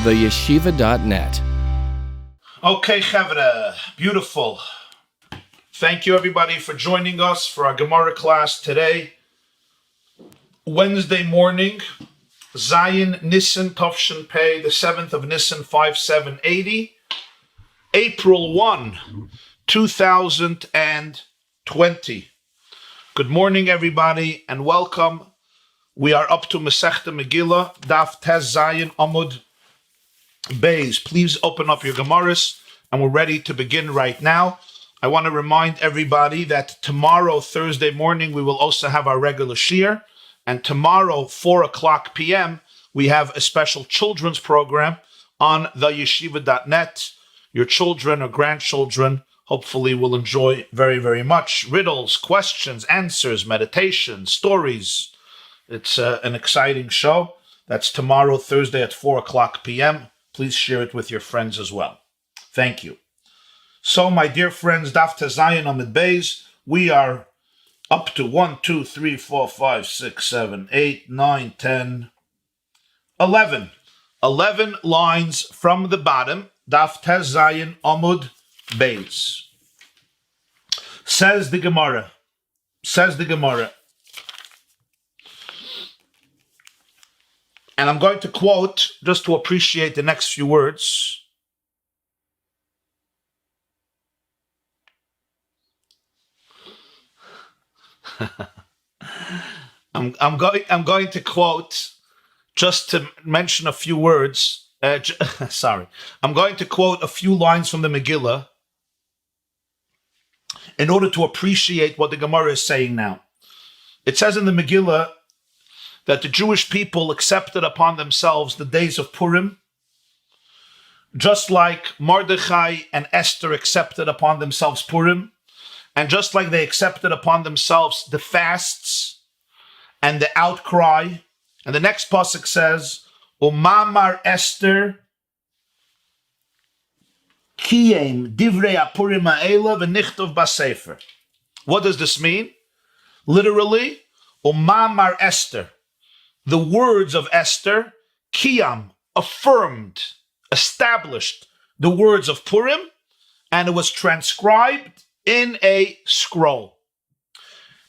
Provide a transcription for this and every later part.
theyeshiva.net. Okay, Chavre, beautiful. Thank you, everybody, for joining us for our Gemarah class today. Wednesday morning, Zayin Nissan Tovshin Pei, the 7th of Nissan 5780, April 1, 2020. Good morning, everybody, and welcome. We are up to Masechta Megillah, Daf Tez Zayin Amud Beis. Please open up your Gemarahs, and we're ready to begin right now. I want to remind everybody that tomorrow, Thursday morning, we will also have our regular shiur, and tomorrow, 4 o'clock p.m., we have a special children's program on theyeshiva.net. Your children or grandchildren hopefully will enjoy very, very much. Riddles, questions, answers, meditation, stories. It's an exciting show. That's tomorrow, Thursday at 4 o'clock p.m. Please share it with your friends as well. Thank you. So, my dear friends, Daf Zayin Amud Beis, we are up to 1, 2, 3, 4, 5, 6, 7, 8, 9, 10, 11. 11 lines from the bottom. Daf Zayin Amud Beis. Says the Gemarah. And I'm going to quote just to appreciate the next few words. I'm going to quote just to mention a few words. I'm going to quote a few lines from the Megillah in order to appreciate what the Gemarah is saying now. It says in the Megillah that the Jewish people accepted upon themselves the days of Purim, just like Mordechai and Esther accepted upon themselves Purim, and just like they accepted upon themselves the fasts and the outcry. And the next pasuk says, Umamar Esther Kiyem Divrei Apurim Ha'ela V'nichtov B'Sefer. What does this mean? Literally, Umamar Esther, the words of Esther, Kiyam, affirmed, established the words of Purim, and it was transcribed in a scroll.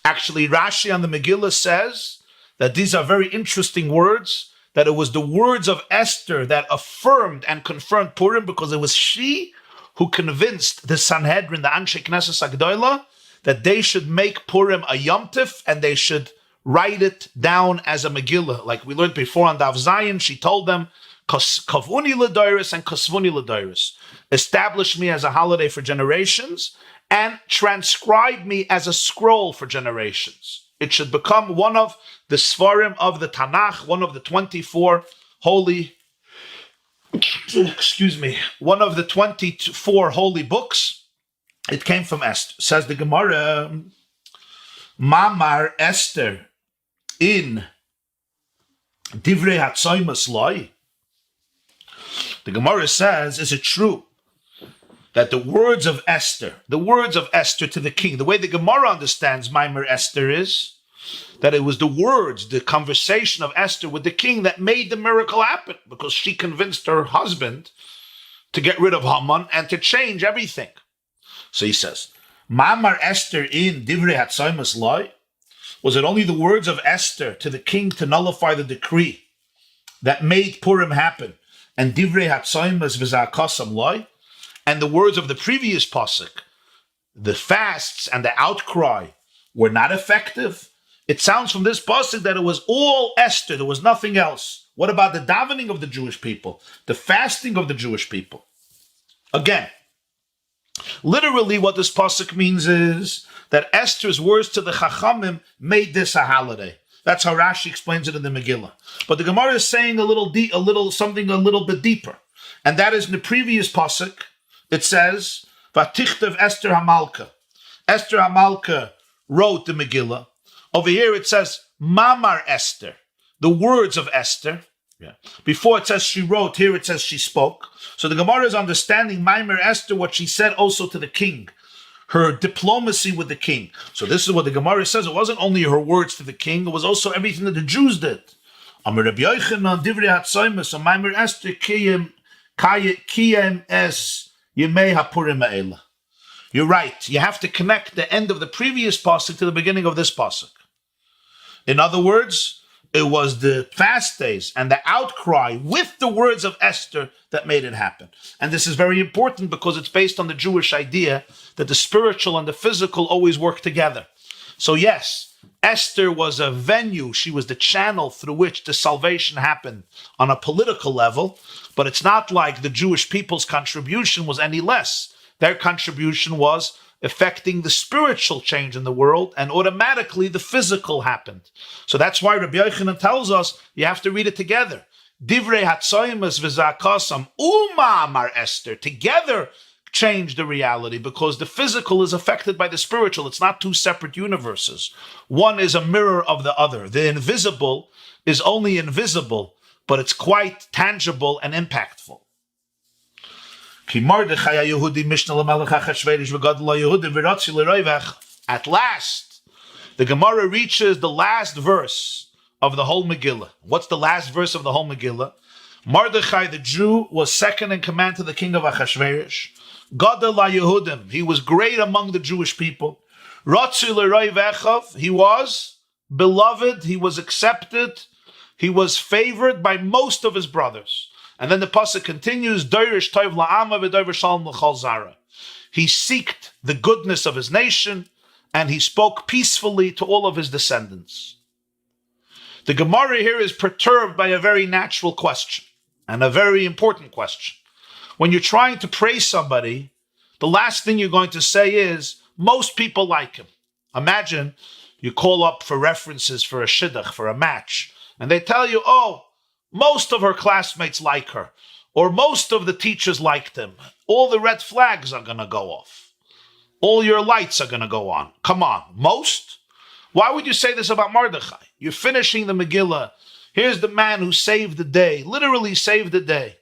Actually, Rashi on the Megillah says that these are very interesting words, that it was the words of Esther that affirmed and confirmed Purim, because it was she who convinced the Sanhedrin, the Anshe Knesset Agdoila, that they should make Purim a Yom Tif and they should write it down as a Megillah. Like we learned before on Daf Zayin, she told them, Kavuni l'doiris and Kasvuni l'doiris. Establish me as a holiday for generations and transcribe me as a scroll for generations. It should become one of the Sfarim of the Tanakh, one of the 24 holy, one of the 24 holy books. It came from Esther. Says the Gemarah, Mamar Esther in Divrei Hatzoymas Loi. The Gemarah says, is it true that the words of Esther to the king, the way the Gemarah understands Maimer Esther is that it was the words, the conversation of Esther with the king that made the miracle happen, because she convinced her husband to get rid of Haman and to change everything. So he says, Ma'amar Esther in Divrei Hatzoymas Loi? Was it only the words of Esther to the king to nullify the decree that made Purim happen, and Divrei Hatzoymas V'Zakasam Loi? And the words of the previous pasuk, the fasts and the outcry, were not effective? It sounds from this pasuk that it was all Esther, there was nothing else. What about the davening of the Jewish people, the fasting of the Jewish people? Again, literally what this pasuk means is that Esther's words to the Chachamim made this a holiday. That's how Rashi explains it in the Megillah. But the Gemarah is saying something a little bit deeper, and that is in the previous pasuk. It says, "Vatichtav Esther Hamalka." Esther Hamalka wrote the Megillah. Over here it says, "Mamar Esther," the words of Esther. Yeah. Before it says she wrote, here it says she spoke. So the Gemarah is understanding Maimer Esther, what she said also to the king, her diplomacy with the king. So this is what the Gemarah says. It wasn't only her words to the king, it was also everything that the Jews did. Amar Rabbi Yochanan Divrei Hatzoymus Amar Esther Kiyem Es Yemei HaPurim Ha'ela. You're right. You have to connect the end of the previous pasuk to the beginning of this pasuk. In other words, it was the fast days and the outcry with the words of Esther that made it happen. And this is very important because it's based on the Jewish idea that the spiritual and the physical always work together. So yes, Esther was a venue. She was the channel through which the salvation happened on a political level, but it's not like the Jewish people's contribution was any less. Their contribution was affecting the spiritual change in the world, and automatically the physical happened. So that's why Rabbi Yochanan tells us you have to read it together. Divrei hatzoymas v'zakasam uma amar Esther. Together change the reality, because the physical is affected by the spiritual. It's not two separate universes. One is a mirror of the other. The invisible is only invisible, but it's quite tangible and impactful. At last, the Gemarah reaches the last verse of the whole Megillah. What's the last verse of the whole Megillah? Mordechai, the Jew, was second in command to the king of Achashverosh. Gadol HaYehudim, he was great among the Jewish people. Ratzu l'roiv, he was beloved, he was accepted, he was favored by most of his brothers. And then the pasuk continues, Doirish Tov la'ama v'doirish shalom l'chol zara. He seeked the goodness of his nation, and he spoke peacefully to all of his descendants. The Gemarah here is perturbed by a very natural question, and a very important question. When you're trying to praise somebody, the last thing you're going to say is, most people like him. Imagine you call up for references for a shidduch, for a match, and they tell you, oh, most of her classmates like her, or most of the teachers liked him. All the red flags are going to go off. All your lights are going to go on. Come on, most? Why would you say this about Mordechai? You're finishing the Megillah. Here's the man who saved the day, literally saved the day,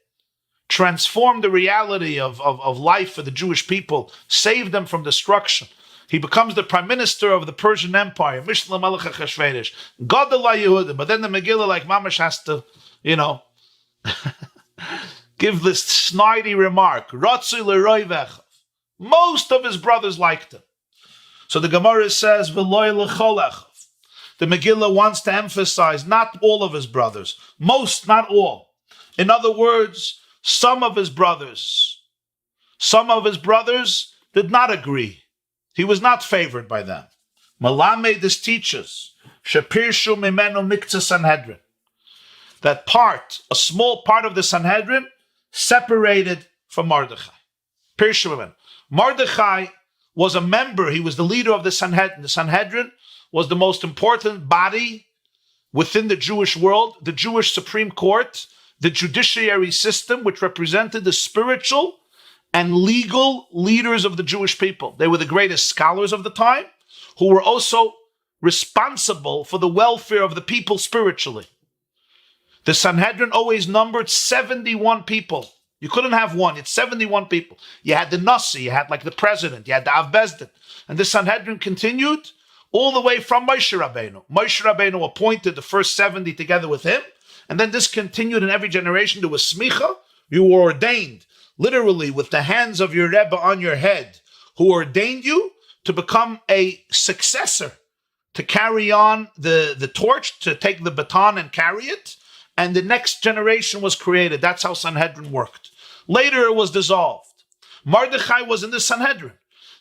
transformed the reality of life for the Jewish people, saved them from destruction. He becomes the prime minister of the Persian Empire, Mishla Melech HaChashverosh, Gadol HaYehudim. But then the Megillah, like Mamash, has to, give this snidey remark. Ratzu l'roiv. Most of his brothers liked him. So the Gemarah says, V'loi l'chol echav. The Megillah wants to emphasize not all of his brothers, most, not all. In other words, some of his brothers did not agree. He was not favored by them. Malamed, this teaches, shepirshu mimenu miktzah Sanhedrin. That part, a small part of the Sanhedrin, separated from Mordechai. Pirshu mimenu. Mordechai was a member, he was the leader of the Sanhedrin. The Sanhedrin was the most important body within the Jewish world, the Jewish Supreme Court, the judiciary system, which represented the spiritual and legal leaders of the Jewish people. They were the greatest scholars of the time, who were also responsible for the welfare of the people spiritually. The Sanhedrin always numbered 71 people. You couldn't have one, it's 71 people. You had the Nasi, you had like the president, you had the Av Bezdin. And the Sanhedrin continued all the way from Moshe Rabbeinu. Moshe Rabbeinu appointed the first 70 together with him, and then this continued in every generation. There was smicha. You were ordained, literally with the hands of your Rebbe on your head, who ordained you to become a successor, to carry on the torch, to take the baton and carry it, and the next generation was created. That's how Sanhedrin worked. Later it was dissolved. Mordechai was in the Sanhedrin.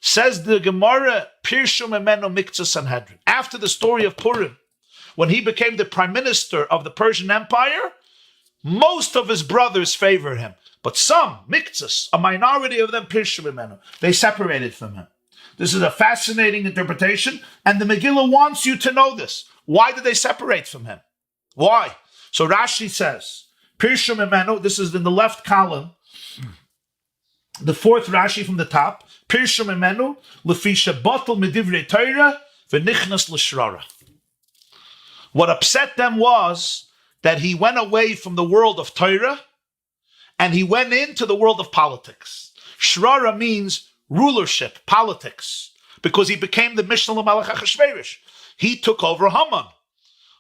Says the Gemarah, Pirshu Memenu Miktzah Sanhedrin. After the story of Purim, when he became the prime minister of the Persian Empire, most of his brothers favored him. But some, Miktzahs, a minority of them, Pirshu Memenu, they separated from him. This is a fascinating interpretation, and the Megillah wants you to know this. Why did they separate from him? Why? So Rashi says, Pirshu Memenu, this is in the left column, the fourth Rashi from the top, Pirshu Memenu, Lefisha Botel Medivrei Torah, V'nichnas L'Shrara. What upset them was that he went away from the world of Torah and he went into the world of politics. Shrara means rulership, politics, because he became the Mishnah L'Melech HaChashverosh. He took over Haman.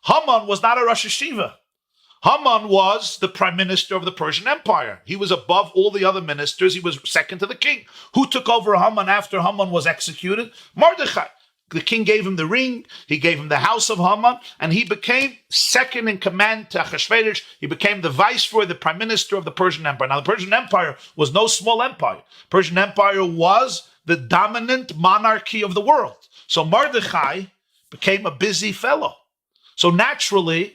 Haman was not a Rosh Hashiva. Haman was the prime minister of the Persian Empire. He was above all the other ministers. He was second to the king. Who took over Haman after Haman was executed? Mordechai. The king gave him the ring, he gave him the house of Haman, and he became second in command to Achashverosh. He became the viceroy, the prime minister of the Persian Empire. Now, the Persian Empire was no small empire. Persian Empire was the dominant monarchy of the world. So Mordechai became a busy fellow. So naturally,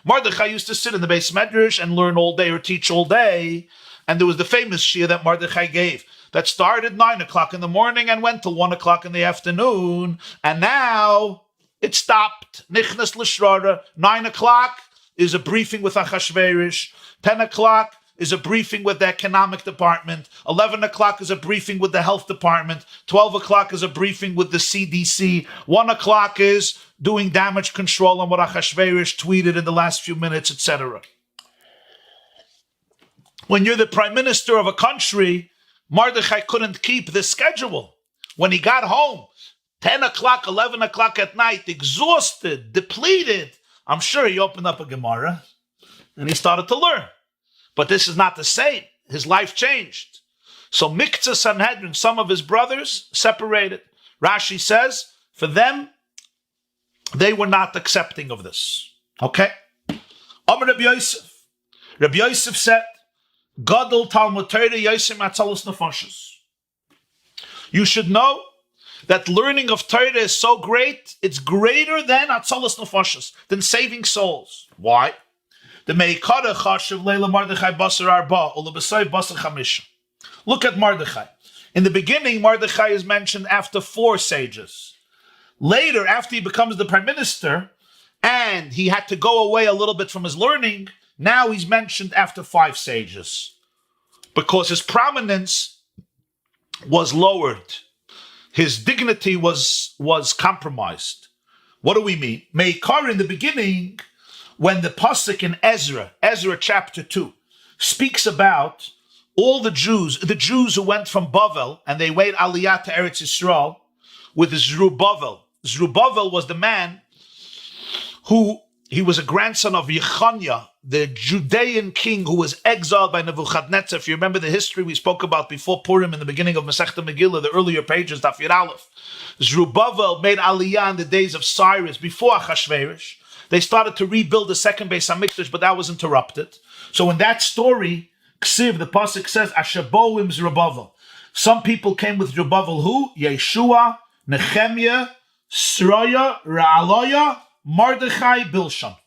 Mordechai used to sit in the Beis Medrash and learn all day or teach all day. And there was the famous shir that Mordechai gave that started 9 o'clock in the morning and went till 1 o'clock in the afternoon. And now it stopped. Nichnas l'shrara. 9 o'clock is a briefing with Achashverosh. 10 o'clock is a briefing with the economic department. 11 o'clock is a briefing with the health department. 12 o'clock is a briefing with the CDC. 1 o'clock is doing damage control on what Achashverosh tweeted in the last few minutes, etc. When you're the prime minister of a country, Mordechai couldn't keep the schedule. When he got home, 10 o'clock, 11 o'clock at night, exhausted, depleted, I'm sure he opened up a Gemarah and he started to learn. But this is not the same. His life changed. So Miktzah Sanhedrin, some of his brothers, separated. Rashi says, for them, they were not accepting of this. Okay? Amar Rabbi Yosef. Rabbi Yosef said, Gadol Talmud Torah Yosem Atzalos Nefashos. You should know that learning of Torah is so great, it's greater than Atzalos Nefashos, than saving souls. Why? The Meikara Chashiv Leila Mordechai Basar Arba, Ulabasai Basar Chamisha. Look at Mordechai. In the beginning, Mordechai is mentioned after 4 sages. Later, after he becomes the prime minister, and he had to go away a little bit from his learning, now he's mentioned after 5 sages. Because his prominence was lowered. His dignity was compromised. What do we mean? Meikar in the beginning, when the pasuk in Ezra chapter 2, speaks about all the Jews who went from Bavel, and they made Aliyah to Eretz Yisrael with Zerubbabel. Zerubbabel was the man who, he was a grandson of Yechaniah, the Judean king who was exiled by Nebuchadnezzar. If you remember the history we spoke about before Purim in the beginning of Masechta Megillah, the earlier pages, Daf Yud Aleph. Zerubbabel made Aliyah in the days of Cyrus, before Achashverosh. They started to rebuild the second Beis HaMikdash, but that was interrupted. So in that story, Ksiv, the pasuk says, Ashaboim Zerubbabel. Some people came with Zerubbabel who? Yeshua, Nehemiah, Sroya, Ra'aloya, Mordechai, Bilshan.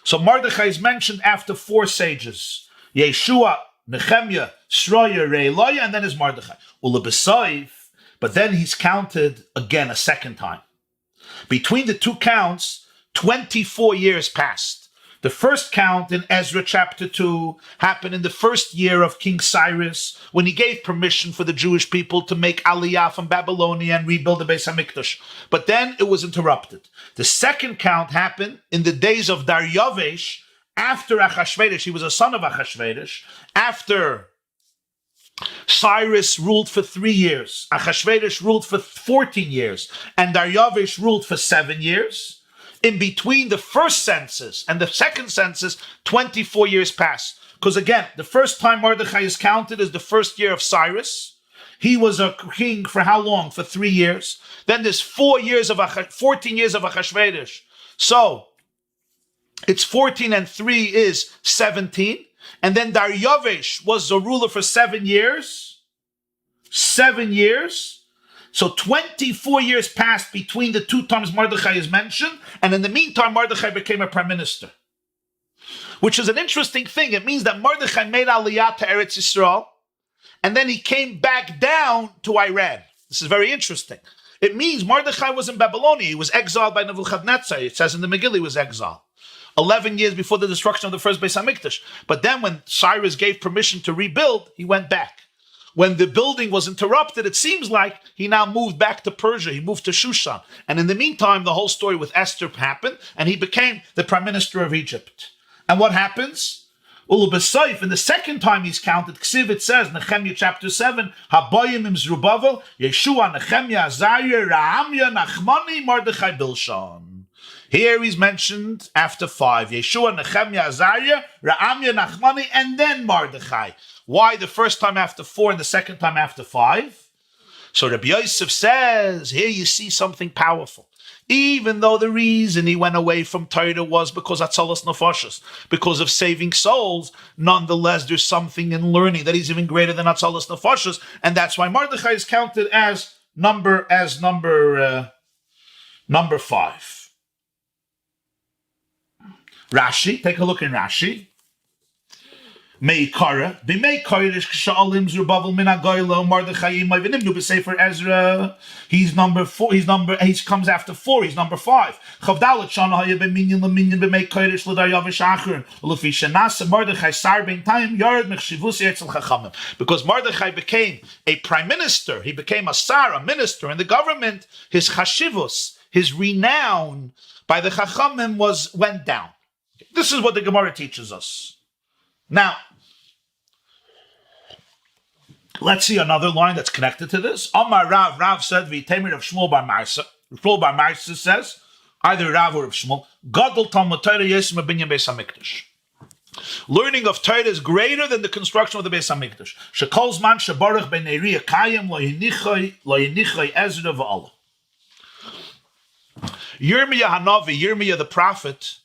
So Mordechai is mentioned after 4 sages. Yeshua, Nehemiah, Sroya, Ra'aloya, and then is Mordechai. Ulabesayif, but then he's counted again a second time. Between the 2 counts, 24 years passed. The first count in Ezra chapter 2 happened in the first year of King Cyrus, when he gave permission for the Jewish people to make Aliyah from Babylonia and rebuild the Beis HaMikdash. But then it was interrupted. The second count happened in the days of Daryavesh, after Achashverosh. He was a son of Achashverosh. After Cyrus ruled for 3 years, Achashverosh ruled for 14 years, and Daryavesh ruled for 7 years. In between the first census and the second census, 24 years passed. Because again, the first time Mordechai is counted is the first year of Cyrus. He was a king for how long? For 3 years. Then there's 14 years of Achashverosh. So it's 14 and 3 is 17. And then Daryavesh was the ruler for 7 years. 7 years. So 24 years passed between the 2 times Mordechai is mentioned, and in the meantime, Mordechai became a prime minister. Which is an interesting thing. It means that Mordechai made Aliyah to Eretz Yisrael, and then he came back down to Iran. This is very interesting. It means Mordechai was in Babylonia. He was exiled by Nebuchadnezzar. It says in the Megillah he was exiled. 11 years before the destruction of the first Beis HaMikdash. But then when Cyrus gave permission to rebuild, he went back. When the building was interrupted, it seems like he now moved back to Persia. He moved to Shushan. And in the meantime, the whole story with Esther happened, and he became the prime minister of Egypt. And what happens? Ulubesayif, in the second time he's counted, Ksiv, it says, Nehemiah chapter 7, Habayim im Zerubbabel, Yeshua, Nehemiah, Azariah, Rahamya, Nachmani, Mordechai, Bilshan. Here he's mentioned after 5. Yeshua, Nehemiah, Azariah, Ra'amya, Nachmani, and then Mordechai. Why the first time after 4 and the second time after 5? So Rabbi Yosef says, here you see something powerful. Even though the reason he went away from Torah was because Atzalas Nefashos, because of saving souls, nonetheless there's something in learning that is even greater than Atzalas Nefashos, and that's why Mordechai is counted as number 5. Rashi, take a look in Rashi. Meikara, b'meikara k'sha'alim Zerubbabel min hagoyla Mordechai imayvinim nu b'sefer Ezra. He's number 4. He comes after 4. He's number 5. Chavdalet shana haya b'minyan l'minyan b'meikara l'daryavish achron l'fi shenasa Mordechai sar ben time yard mechshivus etzel chachamim. Because Mordechai became a prime minister, he became a sar, a minister in the government. His chashivus, his renown by the chachamim went down. This is what the Gemarah teaches us. Now, let's see another line that's connected to this. Amar Rav, Rav said, V'Tamir of Shmuel bar Marsa. Shmuel bar Marsa says, either Rav or Shmuel, Gadol Talmud Torah Yesem Binyan Beis HaMikdash. Learning of Torah is greater than the construction of the Beis HaMikdash. Shekol Zman Shebarach Ben Neriah Kayim Lo Yinichai Ezra V'Allah. Yirmiyah Hanavi, Yirmiyah the prophet,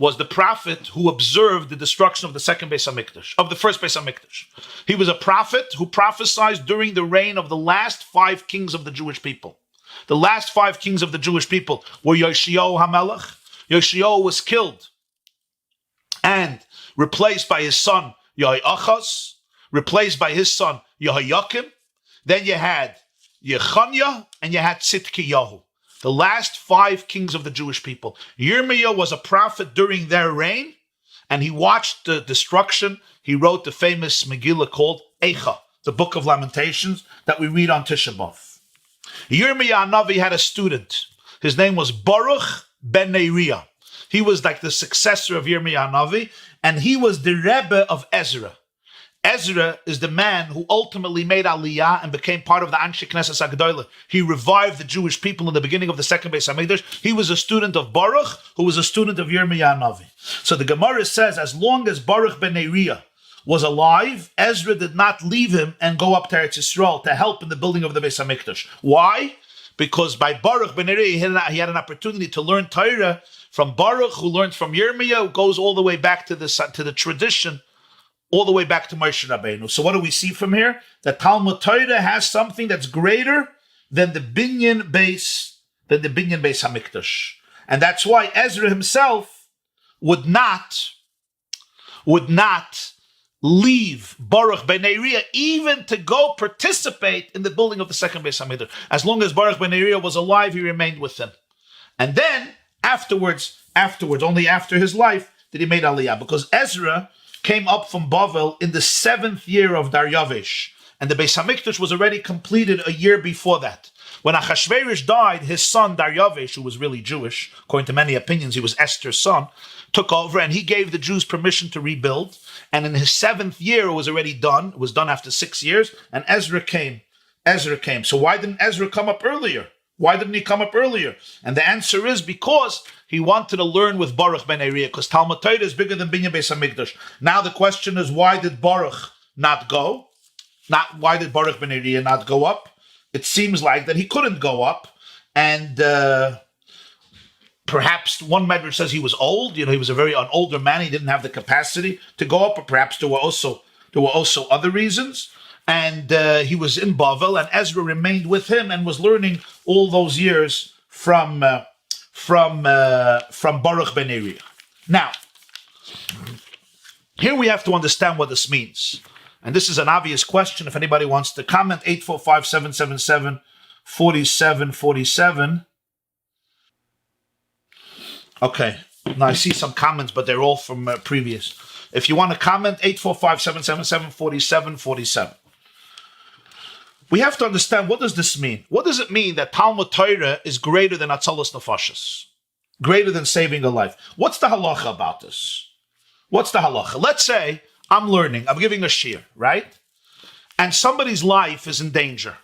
was the prophet who observed the destruction of the second Beis HaMikdash, of the first Beis HaMikdash. He was a prophet who prophesied during the reign of the last 5 kings of the Jewish people. The last 5 kings of the Jewish people were Yoshiyahu HaMelech. Yoshiyahu was killed and replaced by his son Yehoiachaz, replaced by his son Yehoiakim. Then you had Yechaniah and you had Tzidkiyahu. The last 5 kings of the Jewish people. Yirmiyah was a prophet during their reign, and he watched the destruction. He wrote the famous Megillah called Eicha, the Book of Lamentations, that we read on Tisha B'Av. Yirmiyah Navi had a student. His name was Baruch ben Neriah. He was like the successor of Yirmiyah Navi, and he was the Rebbe of Ezra. Ezra is the man who ultimately made Aliyah and became part of the Anshe Knesset HaGedolah. He revived the Jewish people in the beginning of the second Beis HaMikdash. He was a student of Baruch, who was a student of Yirmiyah Navi. So the Gemarah says, as long as Baruch ben Neriah was alive, Ezra did not leave him and go up to Eretz Yisrael to help in the building of the Beis HaMikdash. Why? Because by Baruch ben Neriah, he had an opportunity to learn Torah from Baruch, who learned from Yirmiyah, who goes all the way back to the tradition, all the way back to Moshe Rabbeinu. So what do we see from here? That Talmud Torah has something that's greater than the Binyan Beis HaMikdash. And that's why Ezra himself would not leave Baruch ben Neriah even to go participate in the building of the second Beis HaMikdash. As long as Baruch ben Neriah was alive, he remained with him. And then afterwards, only after his life, did he make Aliyah. Because Ezra came up from Bavel in the 7th year of Daryavish, and the Beis HaMikdash was already completed a year before that. When Achashverosh died, his son Daryavish, who was really Jewish, according to many opinions, he was Esther's son, took over, and he gave the Jews permission to rebuild. And in his 7th year, it was already done. It was done after 6 years, and Ezra came. So why didn't Ezra come up earlier? Why didn't he come up earlier? And the answer is because he wanted to learn with Baruch ben Neriah, because Talmud Torah is bigger than Binyan Beis HaMikdash. Now the question is, why did Baruch not go? Why did Baruch ben Neriah not go up? It seems like that he couldn't go up, and perhaps one medrash says he was old. He was an older man. He didn't have the capacity to go up, or perhaps there were also other reasons. And he was in Bavel, and Ezra remained with him and was learning all those years from Baruch ben Neriah. Now, here we have to understand what this means. And this is an obvious question. If anybody wants to comment, 845-777-4747. Okay. Now I see some comments, but they're all from previous. If you want to comment, 845-777-4747. We have to understand, what does this mean? What does it mean that Talmud Torah is greater than Atzalas Nefashos? Greater than saving a life? What's the halacha about this? What's the halacha? Let's say I'm giving a shiur, right? And somebody's life is in danger.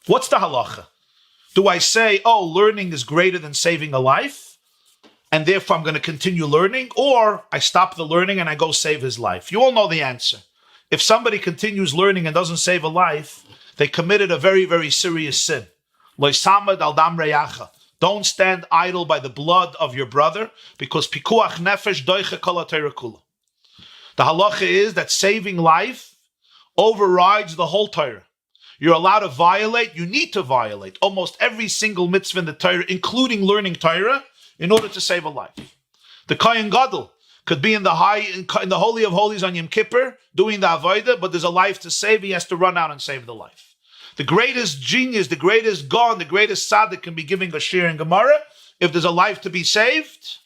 What's the halacha? Do I say, learning is greater than saving a life? and therefore I'm going to continue learning, or I stop the learning and I go save his life? You all know the answer. If somebody continues learning and doesn't save a life, they committed a very, very serious sin. Lo samad al dam reyacha. Don't stand idle by the blood of your brother, because pikuach nefesh doiche kol haTorah kula. The halacha is that saving life overrides the whole Torah. You're allowed to violate, you need to violate almost every single mitzvah in the Torah, including learning Torah, in order to save a life. The Kohen Gadol could be in the Holy of Holies on Yom Kippur, doing the Avodah, but there's a life to save, he has to run out and save the life. The greatest genius, the greatest Gaon, the greatest Tzaddik can be giving a shir in Gemarah. If there's a life to be saved,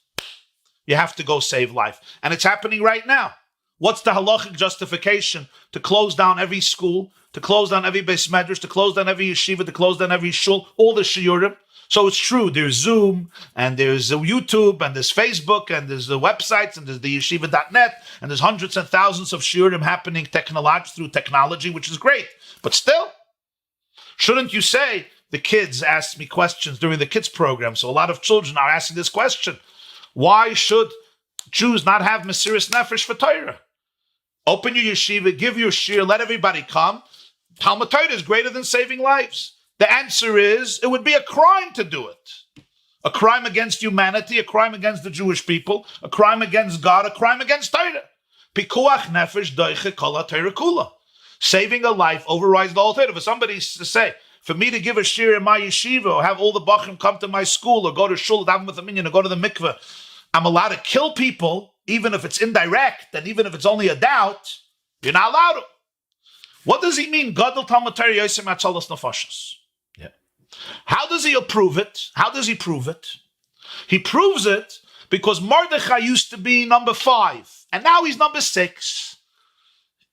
you have to go save life. And it's happening right now. What's the halachic justification to close down every school, to close down every beis medrash, to close down every yeshiva, to close down every shul, all the shiurim? So it's true, there's Zoom, and there's YouTube, and there's Facebook, and there's the websites, and there's the yeshiva.net, and there's hundreds and thousands of shiurim happening through technology, which is great. But still, shouldn't you say, the kids asked me questions during the kids program, so a lot of children are asking this question: why should Jews not have Mesiras Nefesh for Torah? Open your yeshiva, give your shir, let everybody come. Talmud Torah is greater than saving lives. The answer is, it would be a crime to do it. A crime against humanity, a crime against the Jewish people, a crime against God, a crime against Torah. Pikuach nefesh doiche kol haTorah kula. Saving a life overrides the whole Torah. For somebody to say, for me to give a shir in my yeshiva, or have all the bachrim come to my school, or go to shul, daven with a minyan, or go to the mikveh, I'm allowed to kill people, even if it's indirect, and even if it's only a doubt, you're not allowed to. What does he mean? Gadol Talmud Torah Yosef Matzalos Nefashos. Yeah. How does he prove it? How does he prove it? He proves it because Mordechai used to be number 5, and now he's number 6.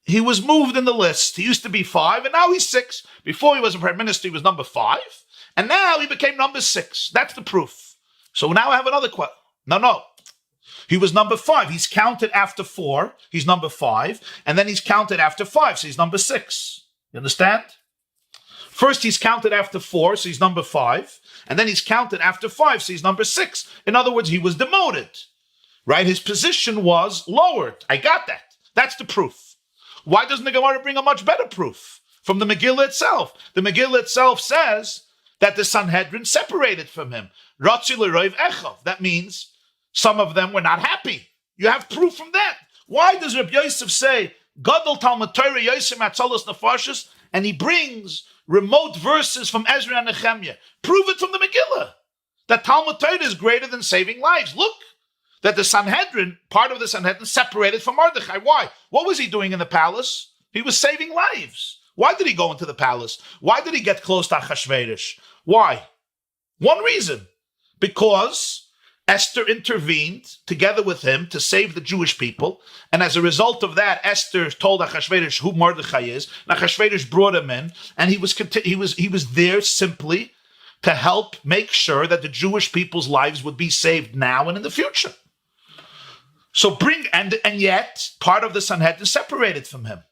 He was moved in the list. He used to be 5, and now he's 6. Before he was a prime minister, he was number 5, and now he became number 6. That's the proof. So now I have another question. No. He was number 5. He's counted after 4. He's number 5. And then he's counted after 5. So he's number 6. You understand? First, he's counted after 4. So he's number 5. And then he's counted after 5. So he's number 6. In other words, he was demoted. Right? His position was lowered. I got that. That's the proof. Why doesn't the Gemarah bring a much better proof? From the Megillah itself. The Megillah itself says that the Sanhedrin separated from him. Ratzi l'roiv echav. That means some of them were not happy. You have proof from that. Why does Rabbi Yosef say, Gadol Talmud Torah Yosef Matzalos Nefashos, and he brings remote verses from Ezra and Nehemiah? Prove it from the Megillah, that Talmud Torah is greater than saving lives. Look, that the Sanhedrin, part of the Sanhedrin, separated from Mordechai. Why? What was he doing in the palace? He was saving lives. Why did he go into the palace? Why did he get close to Achashverosh? Why? One reason. Because Esther intervened together with him to save the Jewish people, and as a result of that, Esther told Achashverosh who Mordechai is. And Achashverosh brought him in, and he was there simply to help make sure that the Jewish people's lives would be saved now and in the future. So and yet part of the Sanhedrin separated from him.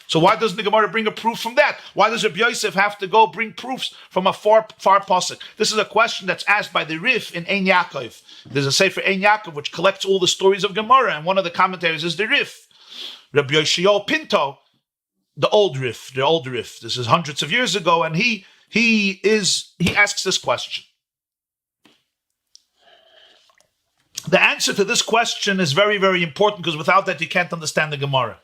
So why doesn't the Gemarah bring a proof from that? Why does Rabbi Yosef have to go bring proofs from a far pasuk? This is a question that's asked by the Rif in Ein Yaakov. There's a sefer Ein Yaakov which collects all the stories of Gemarah, and one of the commentaries is the Rif. Rabbi Yoshio Pinto, the old Rif. This is hundreds of years ago, and he asks this question. The answer to this question is very, very important, because without that you can't understand the Gemarah.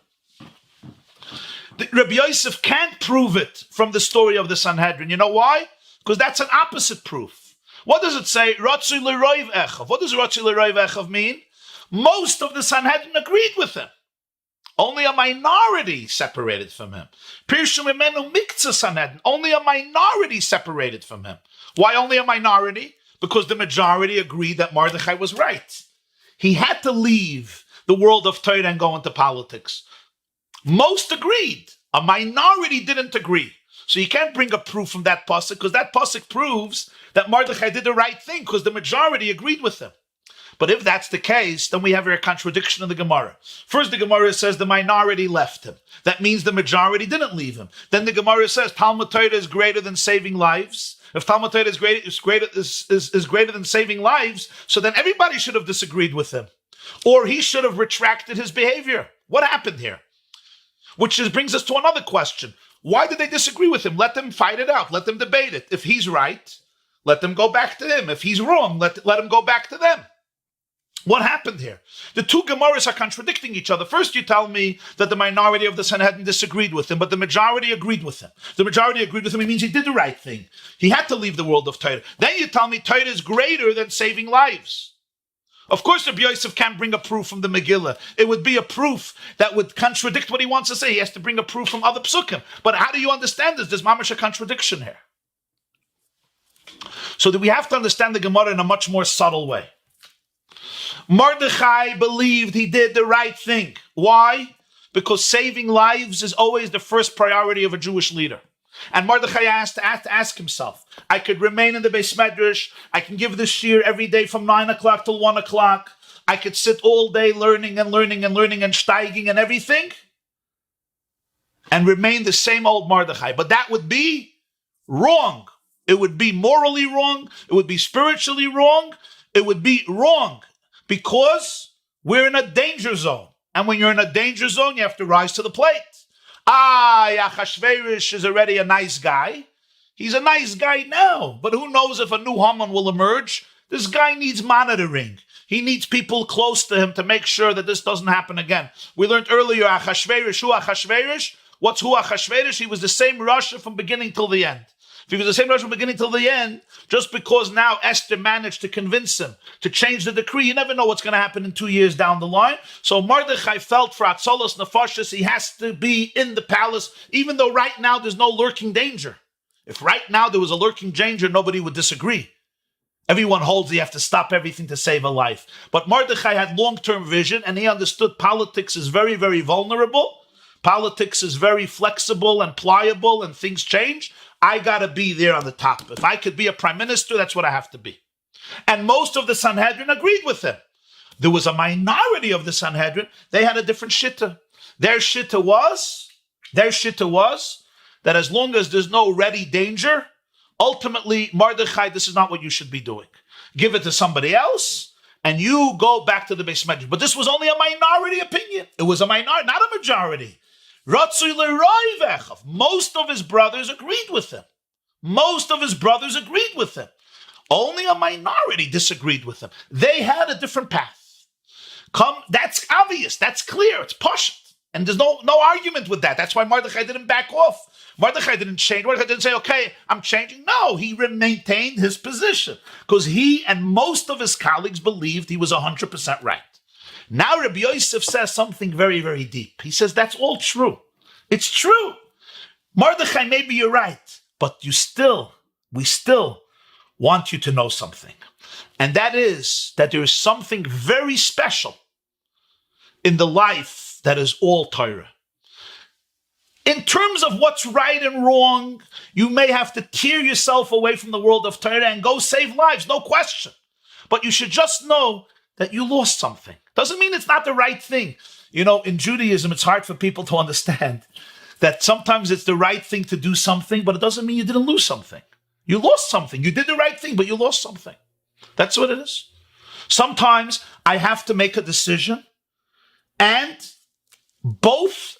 Rabbi Yosef can't prove it from the story of the Sanhedrin. You know why? Because that's an opposite proof. What does it say? Ratzi l'roiv echav. What does Ratzi l'roiv echav mean? Most of the Sanhedrin agreed with him. Only a minority separated from him. Pirshu mimenu mikza Sanhedrin. Only a minority separated from him. Why only a minority? Because the majority agreed that Mordechai was right. He had to leave the world of Torah and go into politics. Most agreed. A minority didn't agree. So you can't bring a proof from that pasuk, because that pasuk proves that Mordechai did the right thing, because the majority agreed with him. But if that's the case, then we have a contradiction in the Gemarah. First, the Gemarah says the minority left him. That means the majority didn't leave him. Then the Gemarah says Talmud Torah is greater than saving lives. If Talmud Torah is greater than saving lives, so then everybody should have disagreed with him. Or he should have retracted his behavior. What happened here? Which brings us to another question. Why did they disagree with him? Let them fight it out. Let them debate it. If he's right, let them go back to him. If he's wrong, let him go back to them. What happened here? The two Gemarahs are contradicting each other. First, you tell me that the minority of the Sanhedrin disagreed with him, but the majority agreed with him. The majority agreed with him. It means he did the right thing. He had to leave the world of Torah. Then you tell me Torah is greater than saving lives. Of course, Rabbi Yosef can't bring a proof from the Megillah. It would be a proof that would contradict what he wants to say. He has to bring a proof from other psukim. But how do you understand this? There's mamash a contradiction here. So that we have to understand the Gemarah in a much more subtle way. Mordechai believed he did the right thing. Why? Because saving lives is always the first priority of a Jewish leader. And Mordechai had to ask himself, I could remain in the Beis Medrash, I can give this shiur every day from 9 o'clock till 1 o'clock, I could sit all day learning and steiging and everything, and remain the same old Mordechai. But that would be wrong. It would be morally wrong, it would be spiritually wrong, it would be wrong. Because we're in a danger zone. And when you're in a danger zone, you have to rise to the plate. Achashverosh is already a nice guy. He's a nice guy now. But who knows if a new Haman will emerge? This guy needs monitoring. He needs people close to him to make sure that this doesn't happen again. We learned earlier, Achashverosh, who Achashverosh? What's who Achashverosh? He was the same Rasha from beginning till the end. If he was the same Rasha from beginning till the end, just because now Esther managed to convince him to change the decree, you never know what's going to happen in 2 years down the line. So Mordechai felt for Atzolos Nefashos, he has to be in the palace, even though right now there's no lurking danger. If right now there was a lurking danger, nobody would disagree. Everyone holds you have to stop everything to save a life. But Mordechai had long-term vision, and he understood politics is very, very vulnerable. Politics is very flexible and pliable, and things change. I got to be there on the top. If I could be a prime minister, that's what I have to be. And most of the Sanhedrin agreed with him. There was a minority of the Sanhedrin. They had a different shitta. Their shitta was that as long as there's no ready danger, ultimately, Mordechai, this is not what you should be doing. Give it to somebody else, and you go back to the Beis Medrash. But this was only a minority opinion. It was a minority, not a majority. Most of his brothers agreed with him. Only a minority disagreed with him. They had a different path. That's obvious. That's clear. It's pashut. And there's no argument with that. That's why Mordechai didn't back off. Mordechai didn't change. Mordechai didn't say, okay, I'm changing. No, he maintained his position because he and most of his colleagues believed he was 100% right. Now Rabbi Yosef says something very, very deep. He says, that's all true. It's true. Mordechai, maybe you're right, but we still want you to know something. And that is that there is something very special in the life that is all Torah. In terms of what's right and wrong, you may have to tear yourself away from the world of Torah and go save lives, no question. But you should just know that you lost something. Doesn't mean it's not the right thing. You know, in Judaism, it's hard for people to understand that sometimes it's the right thing to do something, but it doesn't mean you didn't lose something. You lost something. You did the right thing, but you lost something. That's what it is. Sometimes I have to make a decision, and both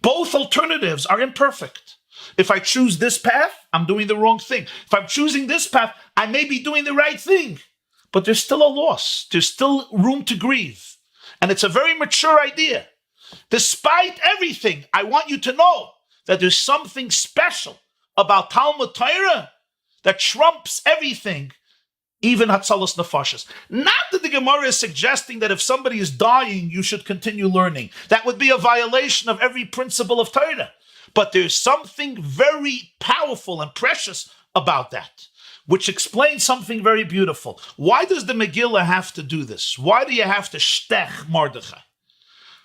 alternatives are imperfect. If I choose this path, I'm doing the wrong thing. If I'm choosing this path, I may be doing the right thing. But there's still a loss. There's still room to grieve. And it's a very mature idea. Despite everything, I want you to know that there's something special about Talmud Torah that trumps everything, even Hatzalos Nefashos. Not that the Gemarah is suggesting that if somebody is dying, you should continue learning. That would be a violation of every principle of Torah. But there's something very powerful and precious about that, which explains something very beautiful. Why does the Megillah have to do this? Why do you have to shtech Mordechai?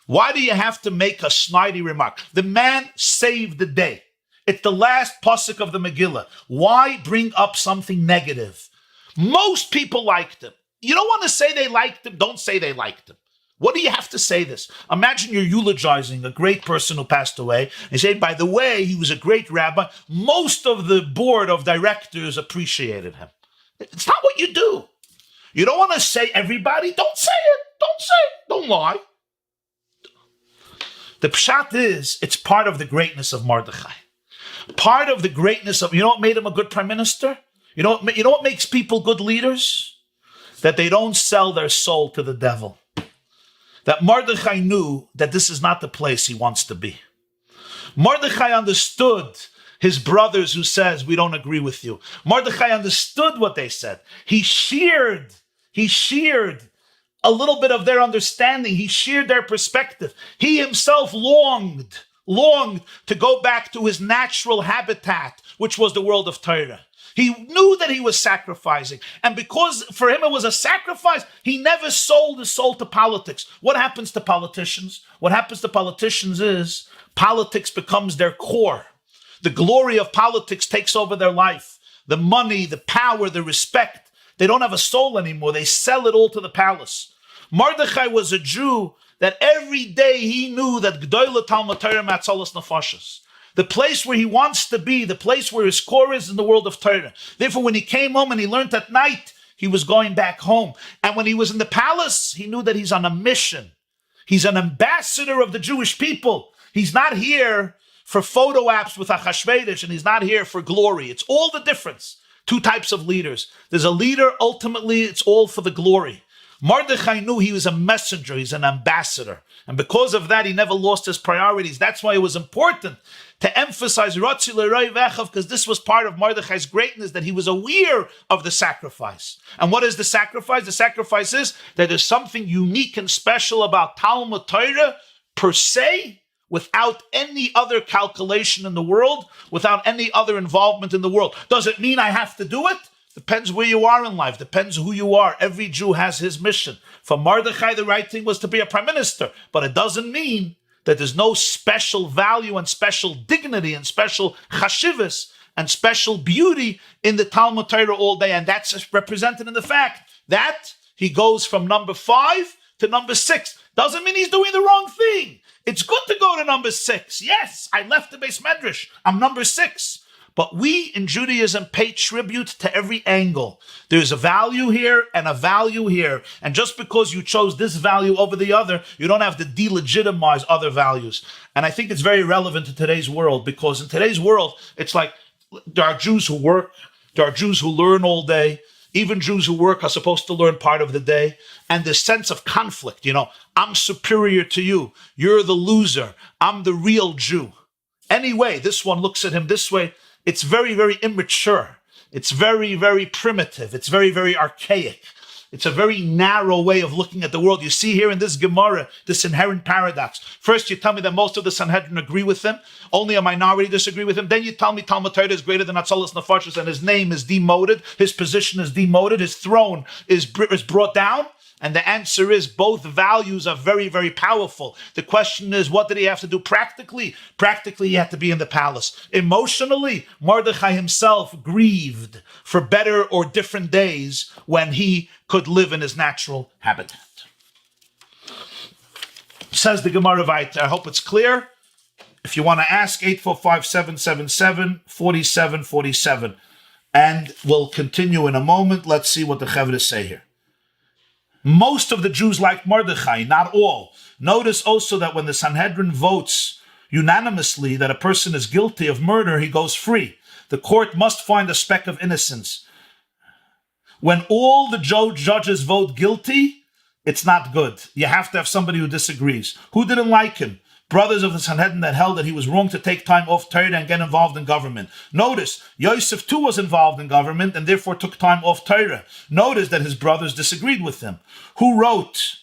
Why do you have to make a snidey remark? The man saved the day. It's the last pasuk of the Megillah. Why bring up something negative? Most people liked him. You don't want to say they liked him, don't say they liked him. What do you have to say this? Imagine you're eulogizing a great person who passed away and say, by the way, he was a great rabbi. Most of the board of directors appreciated him. It's not what you do. You don't want to say everybody. Don't say it. Don't say it. Don't lie. The pshat is, it's part of the greatness of Mordechai. Part of the greatness of, you know what made him a good prime minister? You know what makes people good leaders? That they don't sell their soul to the devil. That Mordechai knew that this is not the place he wants to be. Mordechai understood his brothers who says, we don't agree with you. Mordechai understood what they said. He sheared a little bit of their understanding. He sheared their perspective. He himself longed to go back to his natural habitat, which was the world of Torah. He knew that he was sacrificing. And because for him it was a sacrifice, he never sold his soul to politics. What happens to politicians? What happens to politicians is politics becomes their core. The glory of politics takes over their life. The money, the power, the respect. They don't have a soul anymore. They sell it all to the palace. Mordechai was a Jew that every day he knew that G'doyle Talmud Torah Matzalas Nefashos. The place where he wants to be, the place where his core is in the world of Torah. Therefore, when he came home and he learned at night, he was going back home. And when he was in the palace, he knew that he's on a mission. He's an ambassador of the Jewish people. He's not here for photo apps with Achashverosh, and he's not here for glory. It's all the difference. Two types of leaders. There's a leader, ultimately, it's all for the glory. Mordechai knew he was a messenger, he's an ambassador. And because of that, he never lost his priorities. That's why it was important to emphasize because this was part of Mordechai's greatness, that he was aware of the sacrifice. And what is the sacrifice? The sacrifice is that there's something unique and special about Talmud Torah per se, without any other calculation in the world, without any other involvement in the world. Does it mean I have to do it? Depends where you are in life, depends who you are. Every Jew has his mission. For Mordechai, the right thing was to be a prime minister, but it doesn't mean that there's no special value and special dignity and special chashivas and special beauty in the Talmud Torah all day. And that's represented in the fact that he goes from number 5 to number 6. Doesn't mean he's doing the wrong thing. It's good to go to number 6. Yes, I left the base medrash. I'm number 6. But we in Judaism pay tribute to every angle. There's a value here and a value here. And just because you chose this value over the other, you don't have to delegitimize other values. And I think it's very relevant to today's world, because in today's world, it's like there are Jews who work, there are Jews who learn all day. Even Jews who work are supposed to learn part of the day. And this sense of conflict, I'm superior to you. You're the loser. I'm the real Jew. Anyway, this one looks at him this way. It's very, very immature. It's very, very primitive. It's very, very archaic. It's a very narrow way of looking at the world. You see here in this Gemarah, this inherent paradox. First, you tell me that most of the Sanhedrin agree with him. Only a minority disagree with him. Then you tell me Talmud Torah is greater than Atzalas Nefashos, and his name is demoted. His position is demoted. His throne is brought down. And the answer is both values are very, very powerful. The question is, what did he have to do practically? Practically, he had to be in the palace. Emotionally, Mordechai himself grieved for better or different days when he could live in his natural habitat. Says the Gemarah weiter. I hope it's clear. If you want to ask, 845-777-4747. And we'll continue in a moment. Let's see what the Chavre say here. Most of the Jews like Mordechai, not all. Notice also that when the Sanhedrin votes unanimously that a person is guilty of murder, he goes free. The court must find a speck of innocence. When all the judges vote guilty, it's not good. You have to have somebody who disagrees. Who didn't like him? Brothers of the Sanhedrin that held that he was wrong to take time off Torah and get involved in government. Notice, Yosef too was involved in government and therefore took time off Torah. Notice that his brothers disagreed with him. Who wrote?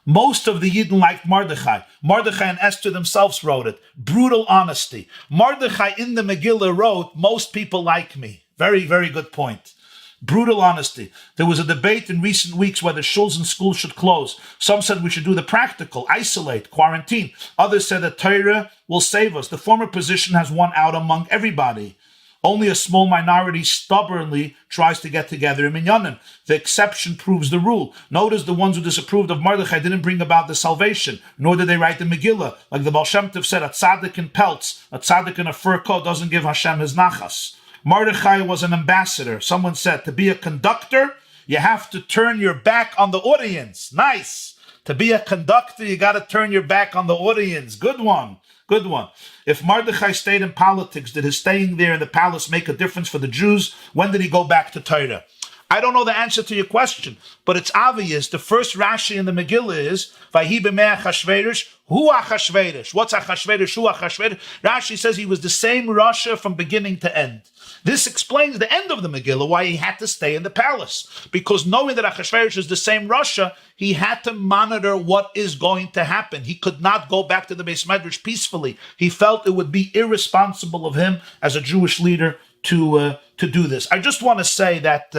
Most of the Yidden liked Mordechai. Mordechai and Esther themselves wrote it. Brutal honesty. Mordechai in the Megillah wrote, most people like me. Very, very good point. Brutal honesty. There was a debate in recent weeks whether shuls and schools should close. Some said we should do the practical, isolate, quarantine. Others said that Torah will save us. The former position has won out among everybody. Only a small minority stubbornly tries to get together in minyanim. The exception proves the rule. Notice the ones who disapproved of Mordechai didn't bring about the salvation, nor did they write the Megillah. Like the Baal Shem Tov said, a tzaddik in pelts, a tzaddik in a fur coat doesn't give Hashem his nachas. Mordechai was an ambassador. Someone said, to be a conductor, you have to turn your back on the audience. Nice. To be a conductor, you got to turn your back on the audience. Good one. Good one. If Mordechai stayed in politics, did his staying there in the palace make a difference for the Jews? When did he go back to Torah? I don't know the answer to your question, but it's obvious. The first Rashi in the Megillah is, Vayhi b'mei Achashverosh, hu Achashverosh. What's Achashverosh, hu Achashverosh? Rashi says he was the same Russia from beginning to end. This explains the end of the Megillah, why he had to stay in the palace. Because knowing that Achashverosh is the same Russia, he had to monitor what is going to happen. He could not go back to the Beis Medrash peacefully. He felt it would be irresponsible of him as a Jewish leader to do this. I just want to say that,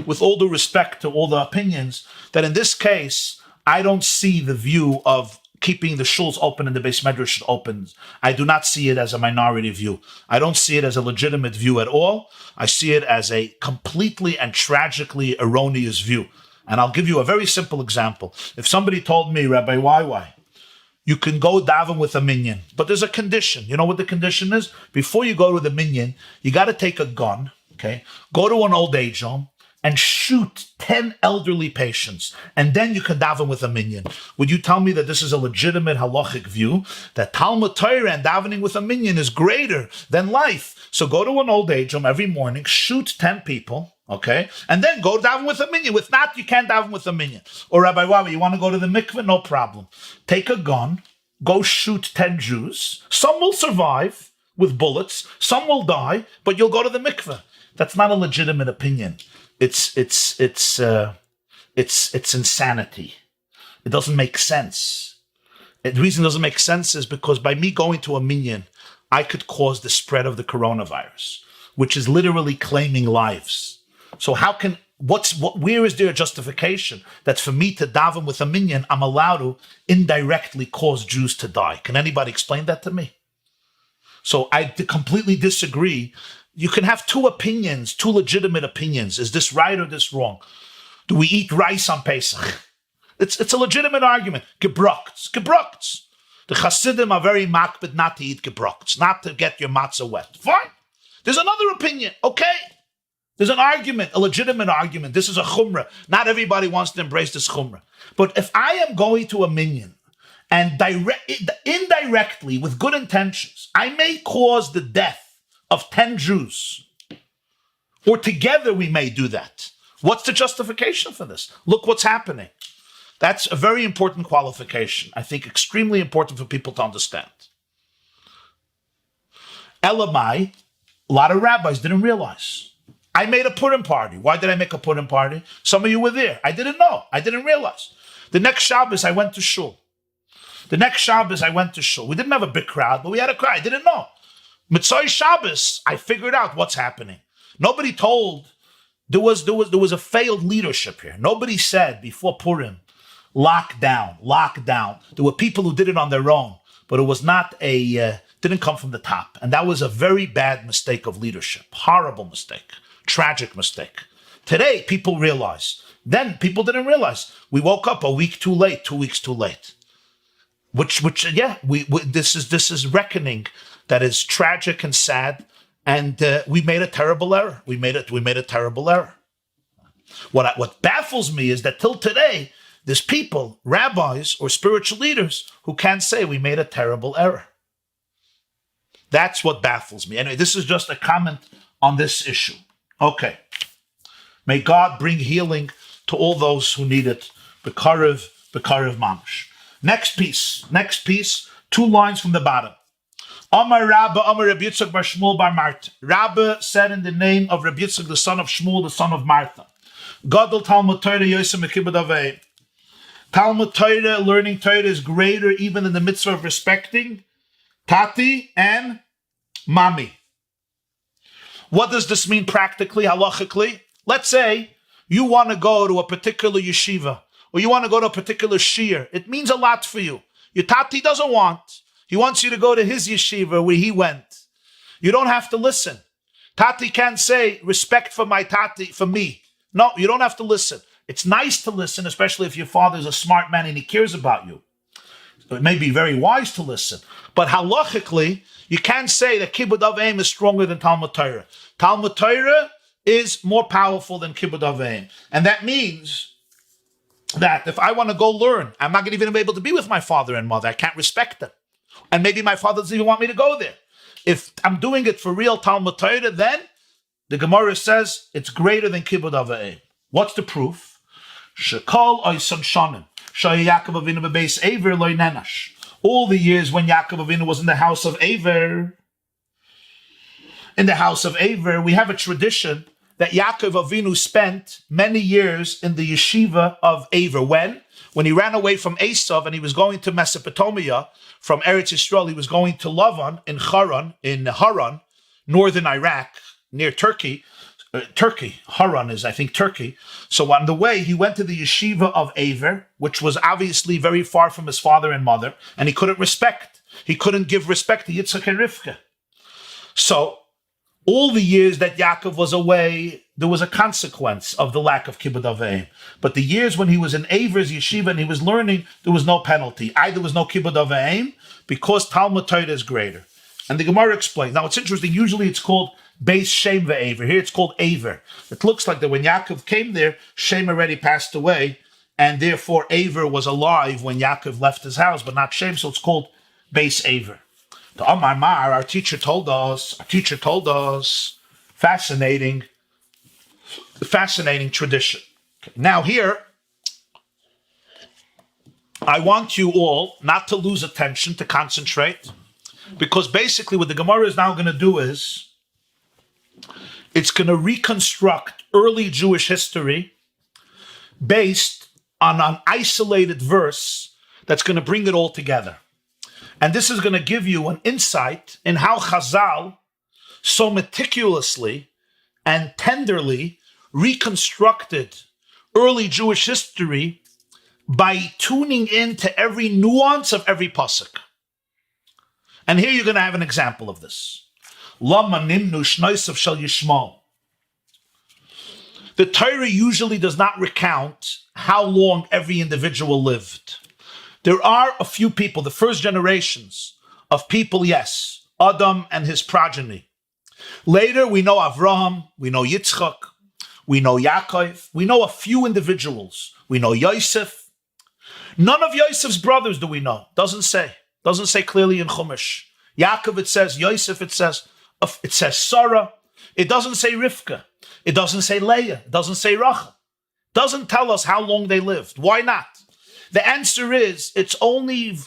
with all due respect to all the opinions, that in this case, I don't see the view of keeping the shuls open and the Beis Medrash open. I do not see it as a minority view. I don't see it as a legitimate view at all. I see it as a completely and tragically erroneous view. And I'll give you a very simple example. If somebody told me, Rabbi, why? You can go daven with a minyan, but there's a condition. You know what the condition is? Before you go to the minyan, you got to take a gun, okay? Go to an old age home and shoot 10 elderly patients, and then you can daven with a minyan. Would you tell me that this is a legitimate halachic view, that Talmud Torah and davening with a minyan is greater than life? So go to an old age home every morning, shoot 10 people, okay, and then go daven with a minyan. With that, you can't daven with a minyan. Or Rabbi Wawi, you want to go to the mikveh? No problem. Take a gun, go shoot 10 Jews. Some will survive with bullets, some will die, but you'll go to the mikveh. That's not a legitimate opinion. It's insanity. It doesn't make sense. The reason it doesn't make sense is because by me going to a minyan, I could cause the spread of the coronavirus, which is literally claiming lives. So where is there a justification that for me to daven with a minyan, I'm allowed to indirectly cause Jews to die? Can anybody explain that to me? So I completely disagree. You can have two opinions, two legitimate opinions. Is this right or this wrong? Do we eat rice on Pesach? It's a legitimate argument. Gebrochts. The Hasidim are very makbid not to eat gebrochts, not to get your matzah wet. Fine. There's another opinion. Okay. There's an argument, a legitimate argument. This is a chumrah. Not everybody wants to embrace this chumrah. But if I am going to a minyan and indirectly, with good intentions, I may cause the death of 10 Jews, or together we may do that. What's the justification for this? Look what's happening. That's a very important qualification. I think extremely important for people to understand. Elamai, a lot of rabbis didn't realize. I made a Purim party. Why did I make a Purim party? Some of you were there. I didn't know. I didn't realize. The next Shabbos, I went to shul. We didn't have a big crowd, but we had a crowd. I didn't know. Mitzvah Shabbos, I figured out what's happening. Nobody told. There was a failed leadership here. Nobody said before Purim, lock down. There were people who did it on their own, but it was not didn't come from the top. And that was a very bad mistake of leadership. Horrible mistake. Tragic mistake. Today, people realize. Then people didn't realize. We woke up a week too late, 2 weeks too late. This is reckoning that is tragic and sad, and we made a terrible error. We made a terrible error. What baffles me is that till today, there's people, rabbis or spiritual leaders, who can't say we made a terrible error. That's what baffles me. Anyway, this is just a comment on this issue. Okay. May God bring healing to all those who need it. B'karev mamash. Next piece, 2 lines from the bottom. Amar Rabbi, Amar Rabbi Yitzchak bar Shmuel bar Martha. Rabbi said in the name of Rabbi Yitzchak, the son of Shmuel, the son of Martha. Gadol Talmud Torah Yosef mekibud avei. Talmud Torah, learning Torah, is greater even in the mitzvah of respecting Tati and Mami. What does this mean practically, halachically? Let's say you want to go to a particular yeshiva, or you want to go to a particular shiur. It means a lot for you. Your Tati doesn't want. He wants you to go to his yeshiva where he went. You don't have to listen. Tati can't say respect for my tati, for me. No, you don't have to listen. It's nice to listen, especially if your father's a smart man and he cares about you. It may be very wise to listen. But halachically, you can't say that Kibbud Aveim is stronger than Talmud Torah. Talmud Torah is more powerful than Kibbud Aveim. And that means that if I want to go learn, I'm not going to even be able to be with my father and mother. I can't respect them. And maybe my father doesn't even want me to go there. If I'm doing it for real Talmud Torah, then the Gemarah says it's greater than Kibbud Aveim. What's the proof? Shekol oisan shanim. Yaakov Avinu bebeis Ever loy nenash. All the years when Yaakov Avinu was in the house of Ever, we have a tradition that Yaakov Avinu spent many years in the yeshiva of Ever. When he ran away from Esav and he was going to Mesopotamia from Eretz Yisrael, he was going to Lavan in Haran, northern Iraq, near Turkey. Haran is, I think, Turkey. So on the way, he went to the yeshiva of Ever, which was obviously very far from his father and mother, and he couldn't give respect to Yitzchak and Rifka. So all the years that Yaakov was away, there was a consequence of the lack of Kibbud Aveim. But the years when he was in Aver's yeshiva and he was learning, there was no penalty. Either was no Kibbud Aveim, because Talmud Torah is greater. And the Gemarah explains. Now it's interesting, usually it's called Beis Shem ve'Aver. Here it's called Aver. It looks like that when Yaakov came there, Shem already passed away, and therefore Aver was alive when Yaakov left his house, but not Shem, so it's called Beis Aver. The Amar Mar, our teacher told us, fascinating tradition. Now here, I want you all not to lose attention, to concentrate, because basically what the Gemarah is now going to do is, it's going to reconstruct early Jewish history based on an isolated verse that's going to bring it all together. And this is going to give you an insight in how Chazal so meticulously and tenderly reconstructed early Jewish history by tuning into every nuance of every pasuk. And here you're going to have an example of this. Lama nimnu shnoisav shel Yishmael. The Torah usually does not recount how long every individual lived. There are a few people, the first generations of people, yes, Adam and his progeny. Later, we know Avraham, we know Yitzchak, we know Yaakov, we know a few individuals. We know Yosef. None of Yosef's brothers do we know. Doesn't say clearly in Chumash. Yaakov, it says. Yosef, it says Sarah. It doesn't say Rifka. It doesn't say Leah. It doesn't say Rachel. Doesn't tell us how long they lived. Why not? The answer is, it's only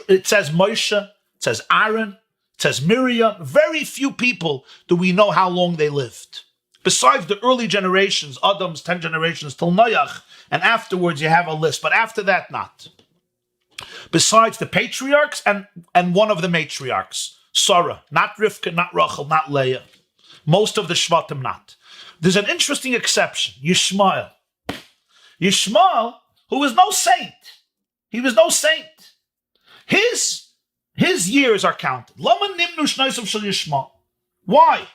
it says Moshe, it says Aaron, it says Miriam. Very few people do we know how long they lived. Besides the early generations, Adam's 10 generations till Noach, and afterwards you have a list, but after that, not. Besides the patriarchs and one of the matriarchs, Sarah, not Rifka, not Rachel, not Leah. Most of the Shvatim not. There's an interesting exception, Yishmael. Yishmael, who was no saint. He was no saint. His years are counted. Lama nimnu shnoisav shel Yishmael. Why?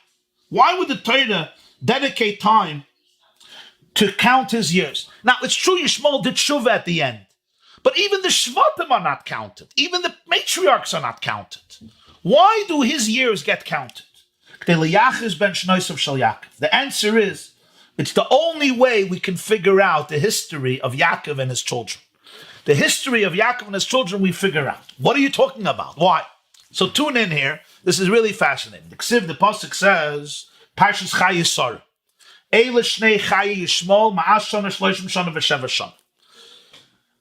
Why would the Torah dedicate time to count his years? Now, it's true Yishmael did Shuvah at the end. But even the Shvatim are not counted. Even the matriarchs are not counted. Why do his years get counted? The answer is, it's the only way we can figure out the history of Yaakov and his children. The history of Yaakov and his children we figure out. What are you talking about? Why? So tune in here. This is really fascinating. The pasuk says, Parshas Chayisar. Eile shnei Chayi Yishmael ma'as shana shloshim shana v'sheva shana.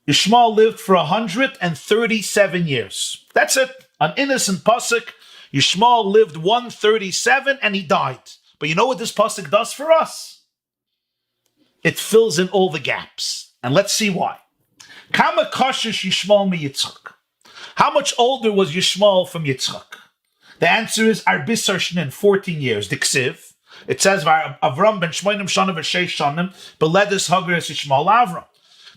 Yishmael lived for 137 years. That's it. An innocent pasuk. Yishmael lived 137 and he died. But you know what this pasuk does for us? It fills in all the gaps. And let's see why. Kama kashish Yishmael mi Yitzchak. How much older was Yishmael from Yitzchak? The answer is Arbisar Shnin, 14 years. Diksiv. It says Avram ben Shmoinim Shana v'Sheish Shanim Beledis Hagar es Yishmael Avram.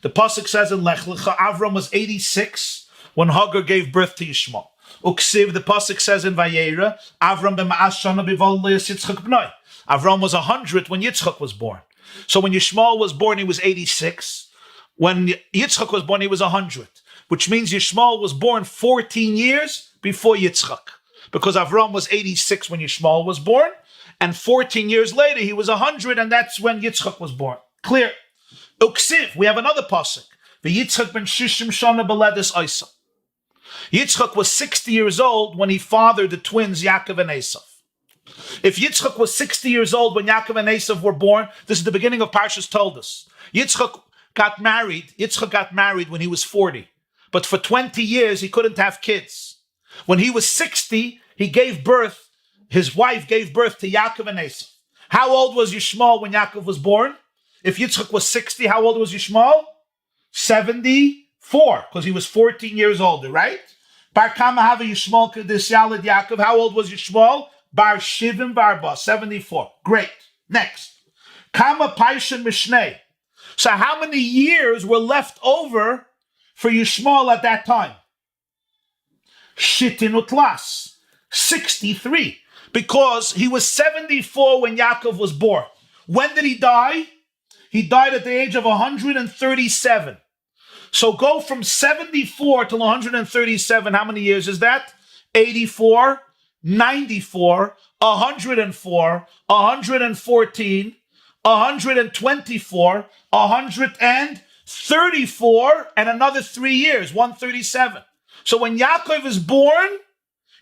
The pasuk says in Lech Lecha, Avram was 86 when Hagar gave birth to Yishmael. Uksiv, the pasuk says in Vayera, Avram b'ma'as shana b'val Yitzchak b'nai. Avram was 100 when Yitzchak was born. So when Yishmael was born, he was 86. When Yitzchak was born, he was 100. Which means Yishmael was born 14 years before Yitzchak. Because Avram was 86 when Yishmael was born. And 14 years later, he was 100, and that's when Yitzchak was born. Clear. Uksiv, we have another pasuk. V'Yitzchak ben shishim shana b'ledes Isa. Yitzchak was 60 years old when he fathered the twins Yaakov and Esav. If Yitzchak was 60 years old when Yaakov and Esav were born, this is the beginning of Parshas told us. Yitzchak got married when he was 40. But for 20 years, he couldn't have kids. When he was 60, his wife gave birth to Yaakov and Esav. How old was Yishmael when Yaakov was born? If Yitzchak was 60, how old was Yishmael? 74, because he was 14 years older, right? Bar Kama Hava Yishmael Kedes Yalad Yaakov. How old was Yishmael? Bar Shivim Barba, 74. Great. Next. Kama Paishin Mishneh. So how many years were left over for Yishmael at that time? Shitin Utlas. 63. Because he was 74 when Yaakov was born. When did he die? He died at the age of 137. So go from 74 to 137. How many years is that? 84, 94, 104, 114, 124, 134, and another 3 years, 137. So when Yaakov is born,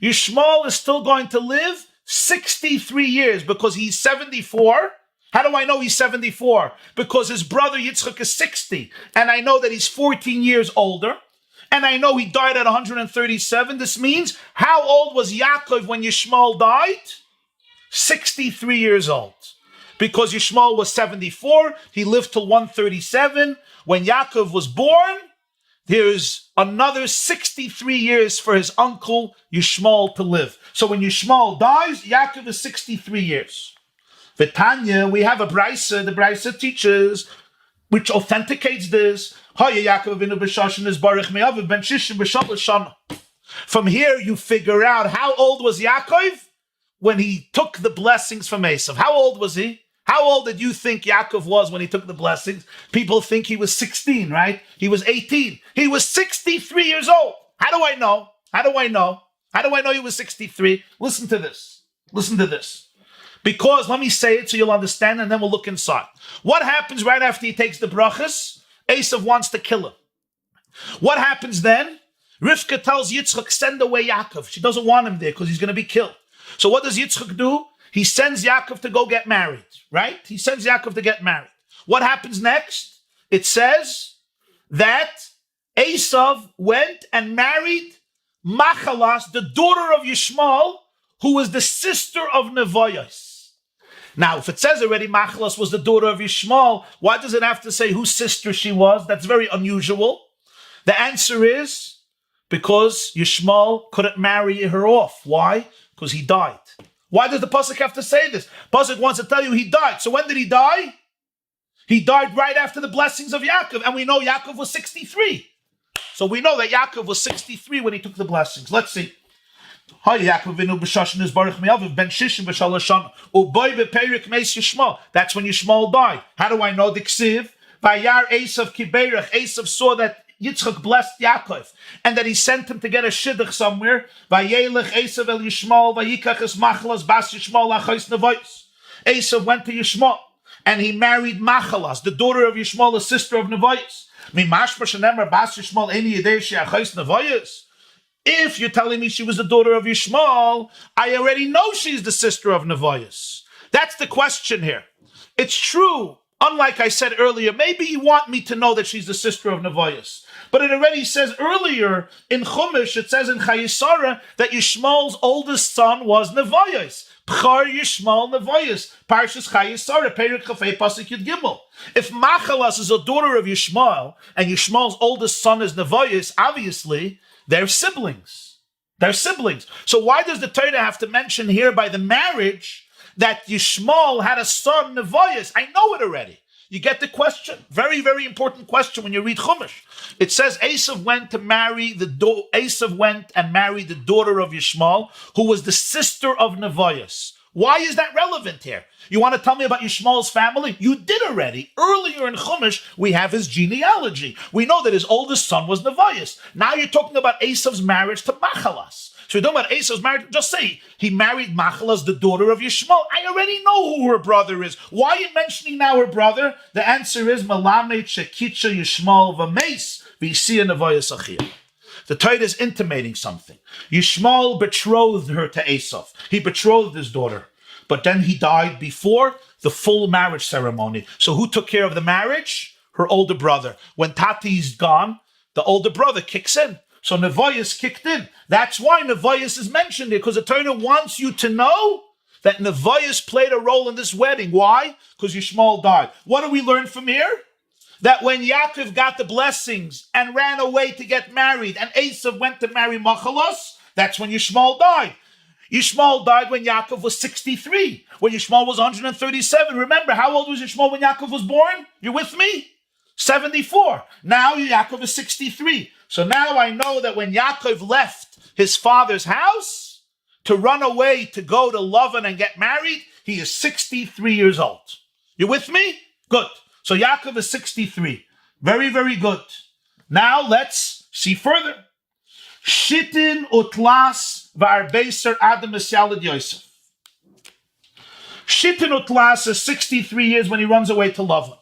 Yishmael is still going to live 63 years because he's 74. How do I know he's 74? Because his brother Yitzchak is 60. And I know that he's 14 years older. And I know he died at 137. This means, how old was Yaakov when Yishmael died? 63 years old. Because Yishmael was 74, he lived till 137. When Yaakov was born, there's another 63 years for his uncle Yishmael to live. So when Yishmael dies, Yaakov is 63 years. V'tanya, we have a brisa. The brisa teaches, which authenticates this. From here, you figure out how old was Yaakov when he took the blessings from Esav. How old was he? How old did you think Yaakov was when he took the blessings? People think he was 16, right? He was 18. He was 63 years old. How do I know? How do I know? How do I know he was 63? Listen to this. Listen to this. Because, let me say it so you'll understand, and then we'll look inside. What happens right after he takes the brachas? Esav wants to kill him. What happens then? Rifka tells Yitzchak, send away Yaakov. She doesn't want him there because he's going to be killed. So what does Yitzchak do? He sends Yaakov to go get married, right? He sends Yaakov to get married. What happens next? It says that Esav went and married Makalah, the daughter of Yishmael, who was the sister of Nevaeh. Now, if it says already Makalah was the daughter of Yishmael, why does it have to say whose sister she was? That's very unusual. The answer is because Yishmael couldn't marry her off. Why? Because he died. Why does the pasuk have to say this? Pasuk wants to tell you he died. So when did he die? He died right after the blessings of Yaakov. And we know Yaakov was 63. So we know that Yaakov was 63 when he took the blessings. Let's see. That's when Yishmael died. How do I know the ksiv? Esav saw that Yitzchak blessed Yaakov and that he sent him to get a shidduch somewhere. Esav went to Yishmael and he married Makalah, the daughter of Yishmael, the sister of Nevaeh. If you're telling me she was the daughter of Yishmael, I already know she's the sister of Nevaeh. That's the question here. It's true, unlike I said earlier, maybe you want me to know that she's the sister of Nevaeh. But it already says earlier in Chumash, it says in Chayesara that Yishmael's oldest son was Nevaeh. Pchar Yishmael Nevaeh. Parshas Chayesara, Perek Chafei Pasuk Yud Gimel. If Makalah is a daughter of Yishmael, and Yishmael's oldest son is Nevaeh, obviously, they're siblings. They're siblings. So why does the Torah have to mention here by the marriage that Yishmael had a son, Nevaeh? I know it already. You get the question? Very, very important question when you read Chumash. It says Esav went and married the daughter of Yishmael, who was the sister of Nevaeh. Why is that relevant here? You want to tell me about Yishmael's family? You did already. Earlier in Chumash, we have his genealogy. We know that his oldest son was Nevaeh. Now you're talking about Esav's marriage to Makalah. So you're talking about Esav's marriage. Just say he married Makalah, the daughter of Yishmael. I already know who her brother is. Why are you mentioning now her brother? The answer is Malamed Shekitcha Yishmael V'Meis V'Yisiya Nevaeh Achiyah. The Torah is intimating something. Yishmael betrothed her to Esav. He betrothed his daughter. But then he died before the full marriage ceremony. So who took care of the marriage? Her older brother. When Tati's gone, the older brother kicks in. So Nevaeh kicked in. That's why Nevaeh is mentioned here, because the Torah wants you to know that Nevaeh played a role in this wedding. Why? Because Yishmael died. What do we learn from here? That when Yaakov got the blessings and ran away to get married, and Esav went to marry Makalah, that's when Yishmael died. Yishmael died when Yaakov was 63, when Yishmael was 137. Remember, how old was Yishmael when Yaakov was born? You with me? 74. Now Yaakov is 63. So now I know that when Yaakov left his father's house to run away to go to Lavan and get married, he is 63 years old. You with me? Good. So Yaakov is 63. Very, very good. Now let's see further. Shittin utlas v'arbeser adam esyalad Yosef. Shittin utlas is 63 years when he runs away to Lavan.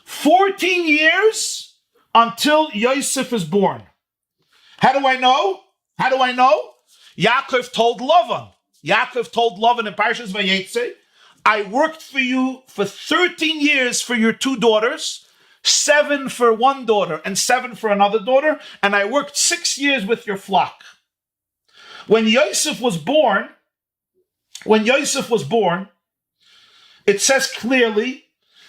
14 years until Yosef is born. How do I know? How do I know? Yaakov told Lavan. Yaakov told Lavan in Parshas Vayetze, I worked for you for 13 years for your two daughters, 7 for one daughter and 7 for another daughter, and I worked 6 years with your flock. When Yosef was born, it says clearly,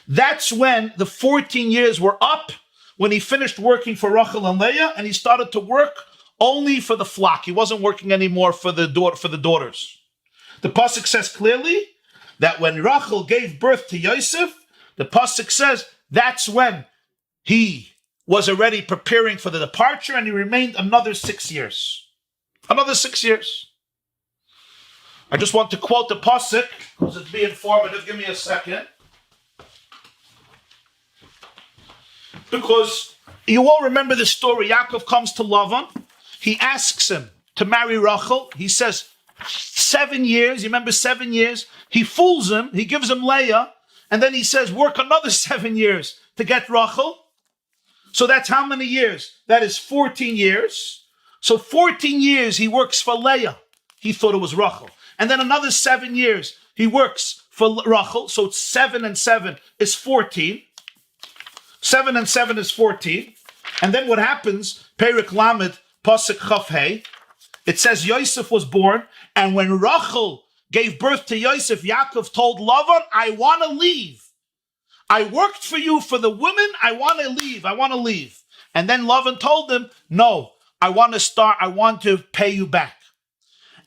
that's when the 14 years were up, when he finished working for Rachel and Leah, and he started to work only for the flock. He wasn't working anymore for the daughters. The pasuk says clearly that when Rachel gave birth to Yosef, the pasuk says that's when he was already preparing for the departure, and he remained another 6 years. Another 6 years. I just want to quote the pasuk because it's being informative. Give me a second. Because you all remember the story. Yaakov comes to Lavan. He asks him to marry Rachel. He says 7 years. You remember 7 years? He fools him. He gives him Leah. And then he says, work another 7 years to get Rachel. So that's how many years? That is 14 years. So 14 years he works for Leah. He thought it was Rachel. And then another 7 years he works for Rachel. So it's 7 and 7 is 14. 7 and 7 is 14. And then what happens? Perek Lamed Pasuk Chaf Hey. It says Yosef was born, and when Rachel gave birth to Yosef, Yaakov told Lavan, I want to leave. I worked for you for the women. I want to leave. I want to leave. And then Lavan told him, no, I want to pay you back.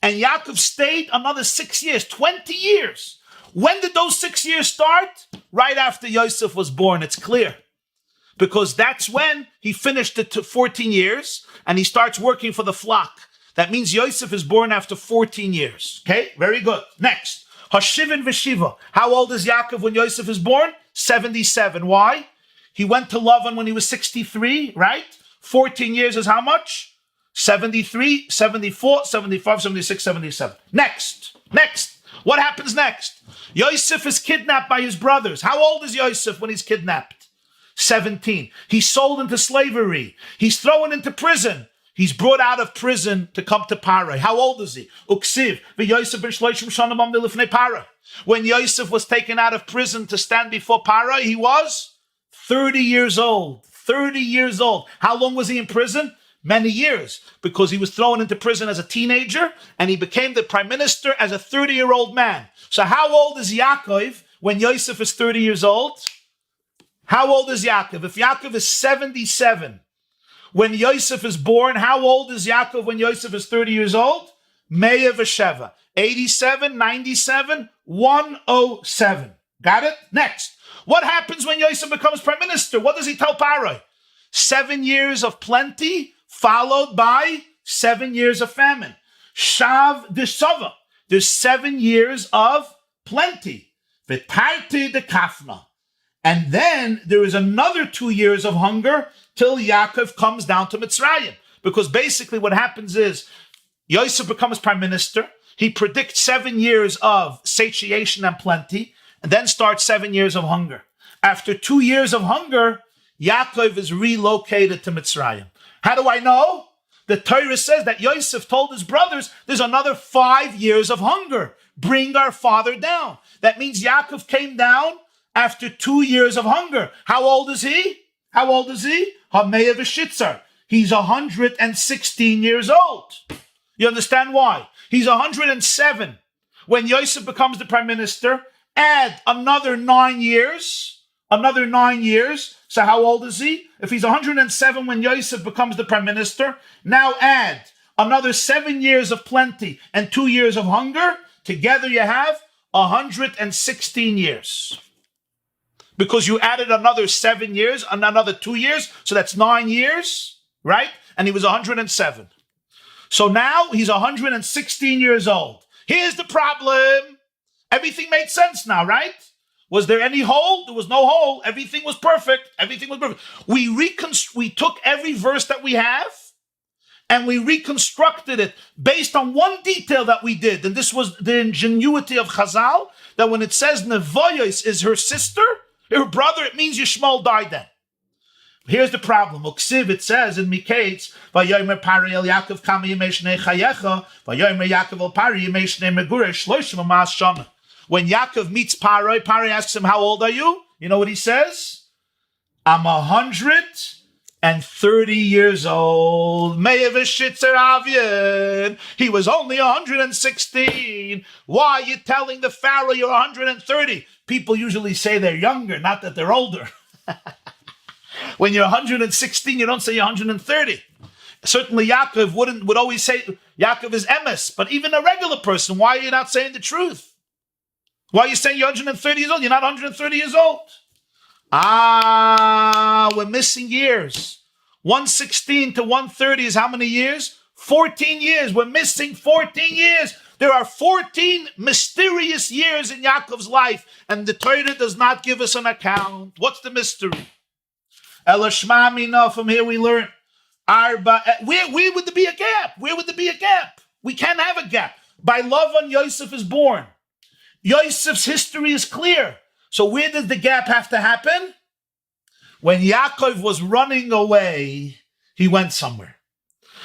And Yaakov stayed another 6 years, 20 years. When did those 6 years start? Right after Yosef was born. It's clear. Because that's when he finished it to 14 years and he starts working for the flock. That means Yosef is born after 14 years. Okay, very good. Next, Hashivin Veshiva. How old is Yaakov when Yosef is born? 77. Why? He went to Lavan when he was 63, right? 14 years is how much? 73, 74, 75, 76, 77. Next. What happens next? Yosef is kidnapped by his brothers. How old is Yosef when he's kidnapped? 17. He's sold into slavery. He's thrown into prison. He's brought out of prison to come to Parai. How old is he? Uksiv. Yosef ben Shloshim Shana Mamne Lifnei Parai. When Yosef was taken out of prison to stand before Parai, he was 30 years old. 30 years old. How long was he in prison? Many years. Because he was thrown into prison as a teenager and he became the prime minister as a 30-year-old man. So how old is Yaakov when Yosef is 30 years old? How old is Yaakov? If Yaakov is 77 when Yosef is born, how old is Yaakov when Yosef is 30 years old? Me'ah v'sheva. 87, 97, 107. Got it? Next. What happens when Yosef becomes prime minister? What does he tell Paroi? 7 years of plenty followed by 7 years of famine. Shav desava. There's 7 years of plenty. V'tarti de kafna. And then there is another 2 years of hunger till Yaakov comes down to Mitzrayim. Because basically what happens is Yosef becomes prime minister. He predicts 7 years of satiation and plenty, and then starts 7 years of hunger. After 2 years of hunger, Yaakov is relocated to Mitzrayim. How do I know? The Torah says that Yosef told his brothers, there's another 5 years of hunger. Bring our father down. That means Yaakov came down after 2 years of hunger. How old is he? How old is he? Hameya v'shitzar. He's 116 years old. You understand why? He's 107. When Yosef becomes the prime minister, add another 9 years. Another 9 years. So how old is he? If he's 107 when Yosef becomes the prime minister, now add another 7 years of plenty and 2 years of hunger. Together you have 116 years. Because you added another 7 years and another 2 years, so that's 9 years, right? And he was 107. So now he's 116 years old. Here's the problem. Everything made sense now, right? Was there any hole? There was no hole. Everything was perfect. Everything was perfect. We took every verse that we have and we reconstructed it based on one detail that we did. And this was the ingenuity of Chazal, that when it says Nevaeh is her sister, her brother, it means Yishmael died then. Here's the problem. Uksiv, it says in Miketz, Vayomer Pari el Yaakov kama yemei shnei chayecha, Vayomer Yaakov el Pari yemei shnei megurei shloshim u'mas shana. When Yaakov meets Pari, Pari asks him, how old are you? You know what he says? I'm 130 years old. Me'eh v'shitzer avyin. He was only 116. Why are you telling the Pharaoh you're 130? People usually say they're younger, not that they're older. When you're 116, you don't say you're 130. Certainly Yaakov would always say Yaakov is emes, but even a regular person, why are you not saying the truth? Why are you saying you're 130 years old? You're not 130 years old. We're missing years. 116 to 130 is how many years? 14 years. We're missing 14 years. There are 14 mysterious years in Yaakov's life, and the Torah does not give us an account. What's the mystery? From here we learn. Arriba. Where would there be a gap? Where would there be a gap? We can't have a gap. By Lavan, Yosef is born. Yosef's history is clear. So where did the gap have to happen? When Yaakov was running away, he went somewhere.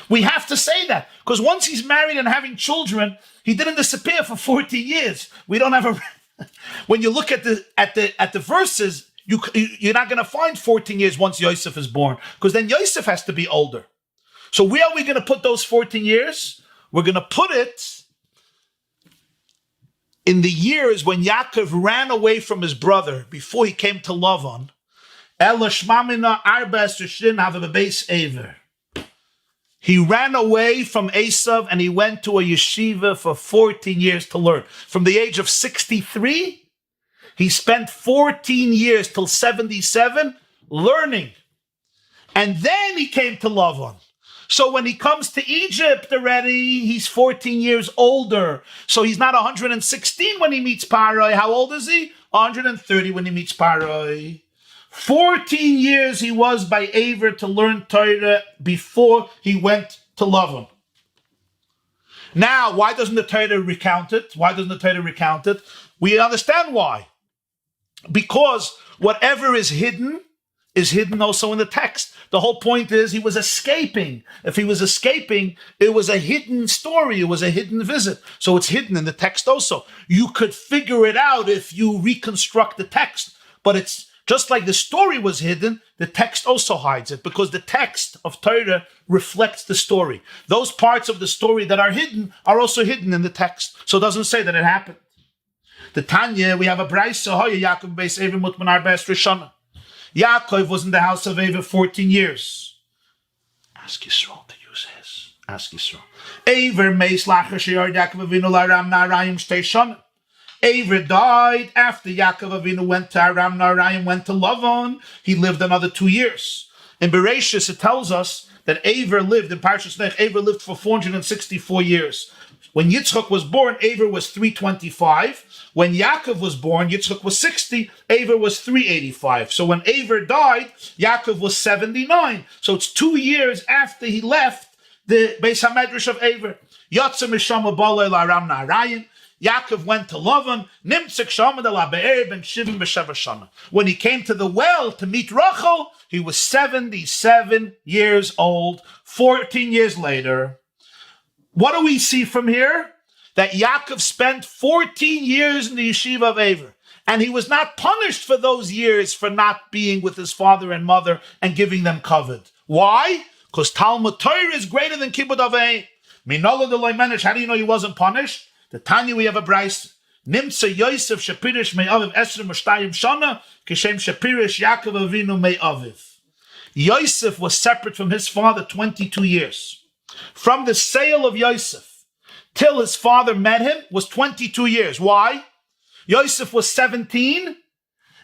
We have to say that, because once he's married and having children, he didn't disappear for 14 years. We don't have a. When you look at the verses, you're not going to find 14 years once Yosef is born, because then Yosef has to be older. So where are we going to put those 14 years? We're going to put it in the years when Yaakov ran away from his brother before he came to Lavan. He ran away from Esav and he went to a yeshiva for 14 years to learn. From the age of 63, he spent 14 years till 77 learning. And then he came to Lavan. So when he comes to Egypt already, he's 14 years older. So he's not 116 when he meets Paroi. How old is he? 130 when he meets Paroi. 14 years he was by Aver to learn Torah before he went to Lavan. Now, why doesn't the Torah recount it? Why doesn't the Torah recount it? We understand why. Because whatever is hidden also in the text. The whole point is he was escaping. If he was escaping, it was a hidden story. It was a hidden visit. So it's hidden in the text also. You could figure it out if you reconstruct the text. But it's just like the story was hidden, the text also hides it, because the text of Torah reflects the story. Those parts of the story that are hidden are also hidden in the text. So it doesn't say that it happened. The Tanya, we have a brayso, Yaakov beis Ever mutmanar beis Rishana. Yaakov was in the house of Ever 14 years. Ask Yisrael to use his. Ask Yisrael. Ever meis lacher sheyard Yaakov avinu laram na'arayim shtei shana. Aver died after Yaakov Avinu went to Aram Naharaim, went to Lavan. He lived another 2 years. In Bereshis, it tells us that Aver lived, in Parshas Tzav, Aver lived for 464 years. When Yitzchak was born, Aver was 325. When Yaakov was born, Yitzchak was 60, Aver was 385. So when Aver died, Yaakov was 79. So it's 2 years after he left the Beis HaMedrash of Aver. Yatsa Mishama Balei Aram Naharaim. Yaakov went to Lavan. Nimtzek Shama de la Be'er ben Shivim b'Sheva Shana. When he came to the well to meet Rachel, he was 77 years old. 14 years later. What do we see from here? That Yaakov spent 14 years in the yeshiva of Aver. And he was not punished for those years for not being with his father and mother and giving them kavod. Why? Because Talmud Torah is greater than Kibbud Avei. Minolad Lamentations. How do you know he wasn't punished? The Tanya, we have a Bryce. Nimtza Yosef Shapirish Me'aviv Esrim Shtayim Shana Kishem Shapirish Yaakov Avinu Me'aviv. Yosef was separate from his father 22 years. From the sale of Yosef till his father met him was 22 years. Why? Yosef was 17.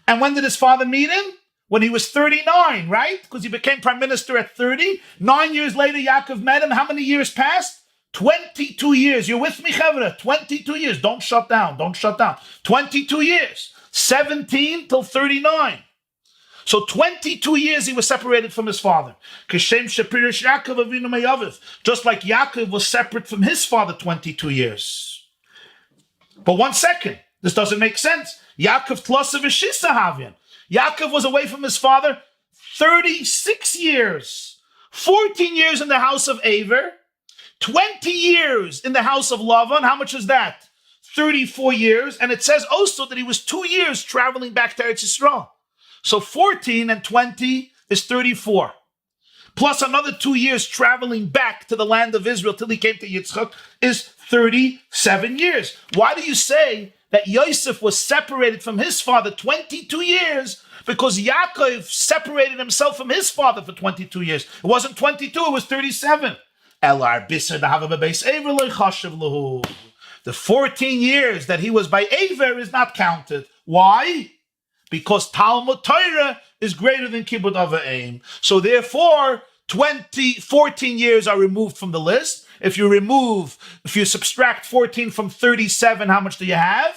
And when did his father meet him? When he was 39, right? Because he became prime minister at 30. 9 years later, Yaakov met him. How many years passed? 22 years. You're with me, Chevra? 22 years. Don't shut down. Don't shut down. 22 years. 17 till 39. So 22 years he was separated from his father. Kishem Shapirish Yaakov Avinu Me'aviv. Just like Yaakov was separate from his father 22 years. But 1 second. This doesn't make sense. Yaakov Tlosav Shisa Havyan. Yaakov was away from his father 36 years. 14 years in the house of Aver. 20 years in the house of Lavan. How much is that? 34 years. And it says also that he was 2 years traveling back to Eretz Yisrael. So 14 and 20 is 34. Plus another 2 years traveling back to the land of Israel till he came to Yitzchak is 37 years. Why do you say that Yosef was separated from his father 22 years? Because Yaakov separated himself from his father for 22 years. It wasn't 22, it was 37. The 14 years that he was by Aver is not counted. Why? Because Talmud Torah is greater than Kibbud Avayim. So therefore, 14 years are removed from the list. If you subtract 14 from 37, how much do you have?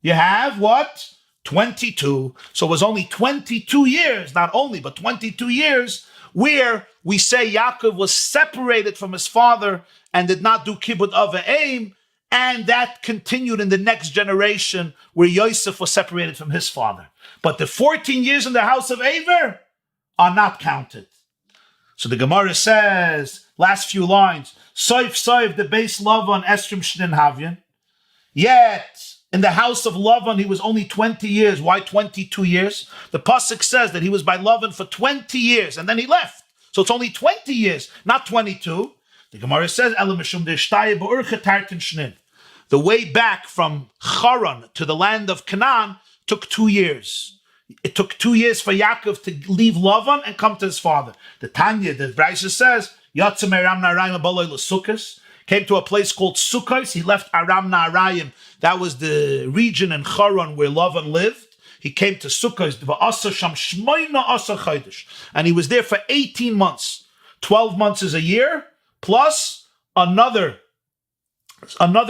You have what? 22. So it was only 22 years, not only, but 22 years where we say Yaakov was separated from his father and did not do Kibbud Avayim, and that continued in the next generation where Yosef was separated from his father. But the 14 years in the house of Aver are not counted. So the Gemarah says, last few lines, Soif the base Lavan Estrim Shnin Havyan. Yet, in the house of Lavan, he was only 20 years. Why 22 years? The Pasuk says that he was by Lavan for 20 years, and then he left. So it's only 20 years, not 22. The Gemarah says, the way back from Haran to the land of Canaan took 2 years. It took 2 years for Yaakov to leave Lavan and come to his father. The Tanya, the Brisa says, came to a place called Sukkos. He left Aram Naharaim. That was the region in Haran where Lavan lived. He came to Sukkos, and he was there for 18 months. 12 months is a year, plus another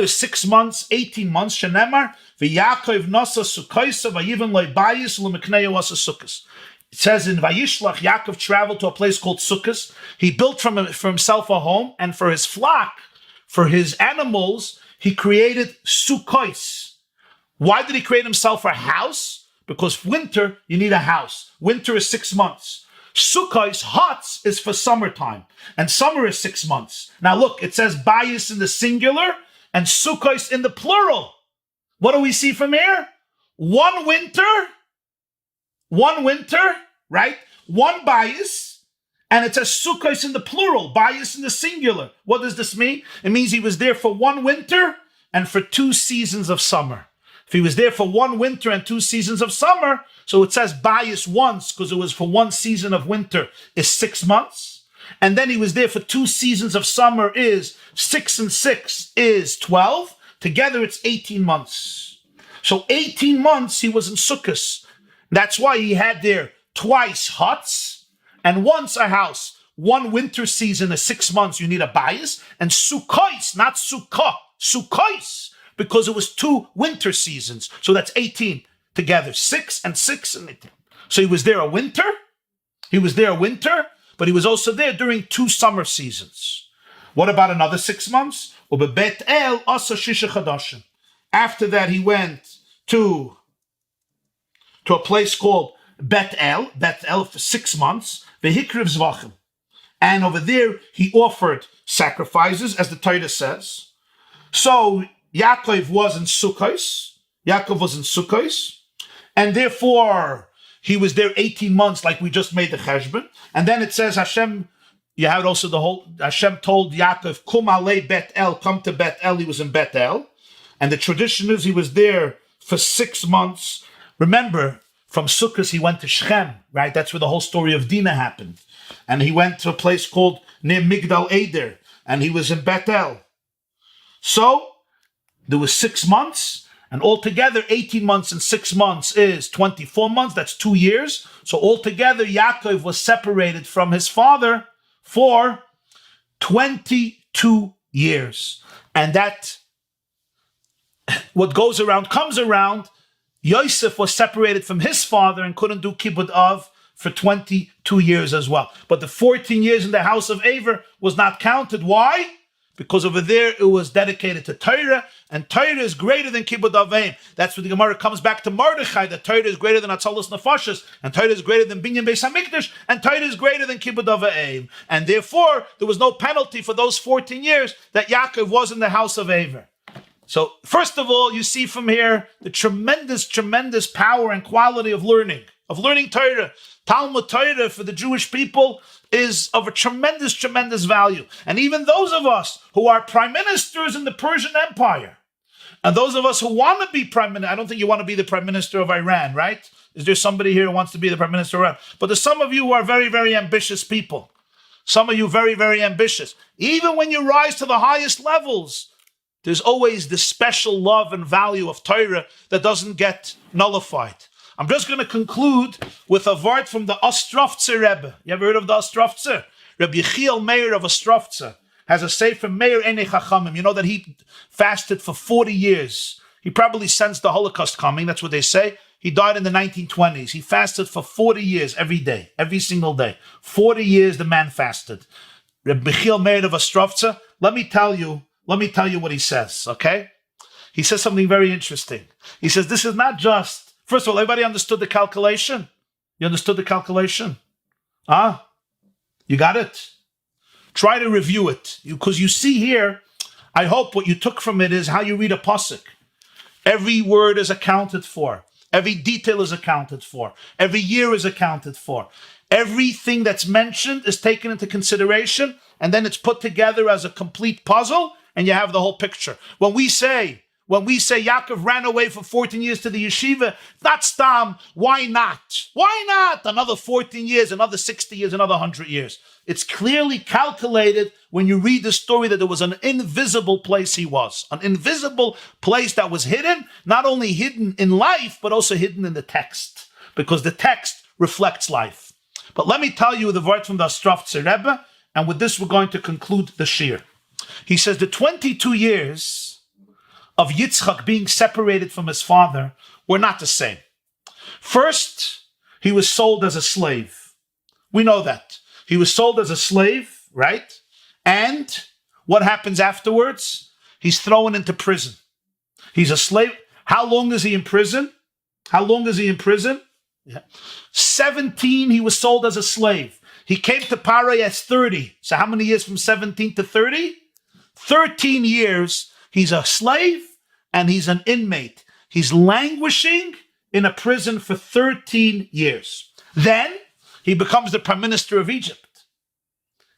6 months, 18 months. Shenemar v'Yaakov nasa Sukkosa v'yivan lo'bayis l'mekneo asa Sukkos. It says in Vayishlach, Yaakov traveled to a place called Sukkos. He built for himself a home, and for his flock, for his animals, he created Sukkos. Why did he create himself a house? Because winter, you need a house. Winter is 6 months. Sukkos, huts, is for summertime. And summer is 6 months. Now look, it says bayis in the singular and Sukkos in the plural. What do we see from here? One winter, right? One bayis, and it says Sukkos in the plural, bayis in the singular. What does this mean? It means he was there for one winter and for 2 seasons of summer. If he was there for one winter and 2 seasons of summer, so it says bayis once, because it was for 1 season of winter, is 6 months. And then he was there for 2 seasons of summer, is 6 and 6 is 12. Together it's 18 months. So 18 months he was in Sukkot. That's why he had there twice huts and once a house. One winter season is 6 months, you need a bias, and Sukkot, not Sukkah, Sukkot, because it was 2 winter seasons. So that's 18 together, 6 and 6 and 18. So he was there a winter, but he was also there during 2 summer seasons. What about another 6 months? Bet El asa shisha chadashim. After that, he went to a place called Bet El for 6 months, vehikriv zvachim. And over there, he offered sacrifices, as the Torah says. So Yaakov was in Sukkos, and therefore he was there 18 months, like we just made the cheshbon. And then it says Hashem, you have also Hashem told Yaakov, Kum alei Bet El, come to Bet El. He was in Bet El. And the tradition is he was there for 6 months. Remember, from Sukkot he went to Shechem, right? That's where the whole story of Dinah happened. And he went to a place called near Migdal Eder, and he was in Bet El. So there was 6 months, and altogether 18 months and 6 months is 24 months. That's 2 years. So altogether, Yaakov was separated from his father for 22 years. And that, what goes around comes around. Yosef was separated from his father and couldn't do kibbud av for 22 years as well. But the 14 years in the house of Aver was not counted. Why? Because over there it was dedicated to Torah, and Torah is greater than kibbud avim. That's where the Gemarah comes back to Mordechai, that Torah is greater than Atzalos Nefashos, and Torah is greater than Binyan Beis HaMikdash, and Torah is greater than kibbud avim. And therefore, there was no penalty for those 14 years that Yaakov was in the house of Aver. So, first of all, you see from here the tremendous, tremendous power and quality of learning Torah. Talmud Torah for the Jewish people is of a tremendous, tremendous value. And even those of us who are prime ministers in the Persian Empire, and those of us who want to be prime minister, I don't think you want to be the prime minister of Iran, right? Is there somebody here who wants to be the prime minister of Iran? But there's some of you who are very, very ambitious people. Some of you very, very ambitious. Even when you rise to the highest levels, there's always this special love and value of Torah that doesn't get nullified. I'm just going to conclude with a word from the Ostrovtzer Rebbe. You ever heard of the Ostrovtzer? Rabbi Yechiel Meir of Ostrovtzer has a sefer Meir Enei Chachamim. You know that he fasted for 40 years. He probably sensed the Holocaust coming. That's what they say. He died in the 1920s. He fasted for 40 years every day, every single day. 40 years the man fasted. Rabbi Yechiel Meir of Ostrovtzer. Let me tell you what he says, okay? He says something very interesting. He says this is not just, first of all, everybody understood the calculation? You understood the calculation? You got it? Try to review it. Because you see here, I hope what you took from it is how you read a pasuk. Every word is accounted for. Every detail is accounted for. Every year is accounted for. Everything that's mentioned is taken into consideration, and then it's put together as a complete puzzle, and you have the whole picture. When we say Yaakov ran away for 14 years to the yeshiva, not stam, why not? Why not? Another 14 years, another 60 years, another 100 years. It's clearly calculated when you read the story that there was an invisible place he was. An invisible place that was hidden, not only hidden in life, but also hidden in the text. Because the text reflects life. But let me tell you the word from the Ostrovtzer Rebbe, and with this we're going to conclude the shir. He says the 22 years of Yitzchak being separated from his father were not the same. First, he was sold as a slave. We know that. He was sold as a slave, right? And what happens afterwards? He's thrown into prison. He's a slave. How long is he in prison? Yeah. 17, he was sold as a slave. He came to Paray as 30. So how many years from 17 to 30? 13 years. He's a slave and he's an inmate. He's languishing in a prison for 13 years. Then he becomes the prime minister of Egypt.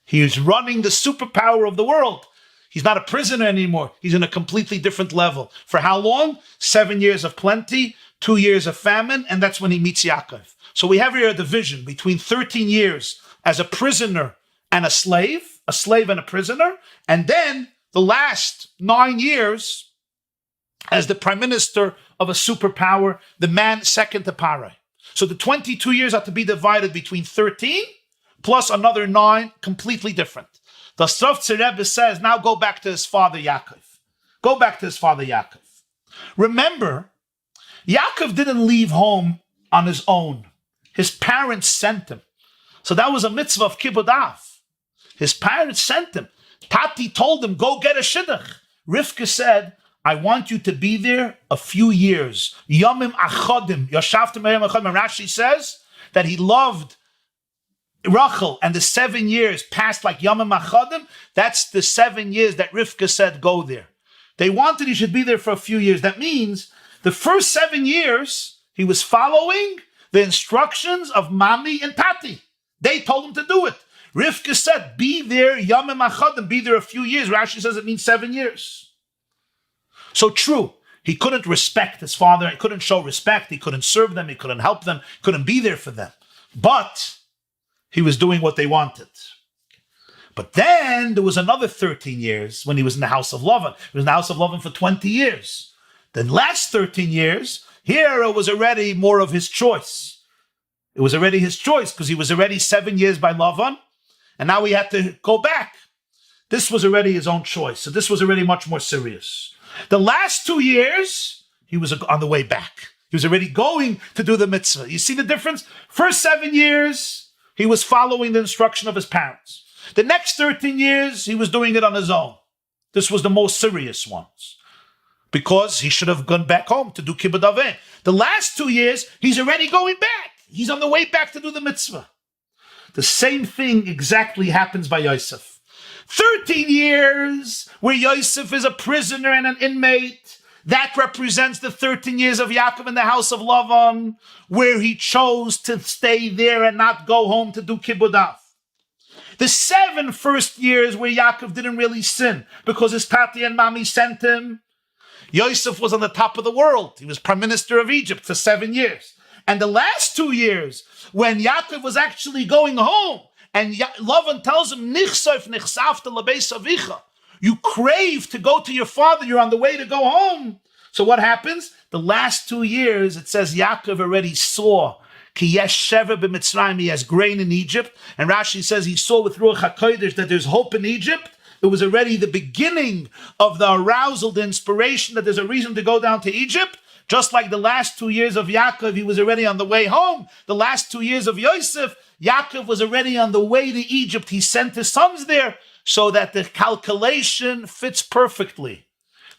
He is running the superpower of the world. He's not a prisoner anymore. He's in a completely different level. For how long? 7 years of plenty, 2 years of famine, and that's when he meets Yaakov. So we have here a division between 13 years as a prisoner and a slave and a prisoner, and then the last 9 years as the prime minister of a superpower, the man second to Parai. So the 22 years are to be divided between 13 plus another 9, completely different. The Shtafzer Rebbe says, now go back to his father Yaakov. Go back to his father Yaakov. Remember, Yaakov didn't leave home on his own. His parents sent him. So that was a mitzvah of Kibbud Av. His parents sent him. Tati told him, go get a shidduch. Rifka said, I want you to be there a few years. Yomim achodim. Yoshavtim yomim achodim. Arashi says that he loved Rachel, and the 7 years passed like Yomim achodim. That's the 7 years that Rifka said, go there. They wanted he should be there for a few years. That means the first 7 years, he was following the instructions of Mami and Tati. They told him to do it. Rifka said, be there, Yomim achodim, be there a few years. Rashi says it means 7 years. So true, he couldn't respect his father, he couldn't show respect, he couldn't serve them, he couldn't help them, couldn't be there for them. But he was doing what they wanted. But then there was another 13 years when he was in the house of Lavan. He was in the house of Lavan for 20 years. The last 13 years, here it was already more of his choice. It was already his choice because he was already 7 years by Lavan, and now he had to go back. This was already his own choice. So this was already much more serious. The last 2 years, he was on the way back. He was already going to do the mitzvah. You see the difference? First 7 years, he was following the instruction of his parents. The next 13 years, he was doing it on his own. This was the most serious ones, because he should have gone back home to do kibbud avim. The last 2 years, he's already going back. He's on the way back to do the mitzvah. The same thing exactly happens by Yosef. 13 years where Yosef is a prisoner and an inmate. That represents the 13 years of Yaakov in the house of Lavan, where he chose to stay there and not go home to do kibbud av. The 7 first years where Yaakov didn't really sin because his tati and mami sent him. Yosef was on the top of the world. He was prime minister of Egypt for 7 years. And the last 2 years, when Yaakov was actually going home, and Lavan tells him, you crave to go to your father, you're on the way to go home. So what happens? The last 2 years, it says Yaakov already saw, he has grain in Egypt. And Rashi says he saw with Ruach HaKodesh that there's hope in Egypt. It was already the beginning of the arousal, the inspiration that there's a reason to go down to Egypt. Just like the last 2 years of Yaakov, he was already on the way home. The last 2 years of Yosef, Yaakov was already on the way to Egypt. He sent his sons there so that the calculation fits perfectly.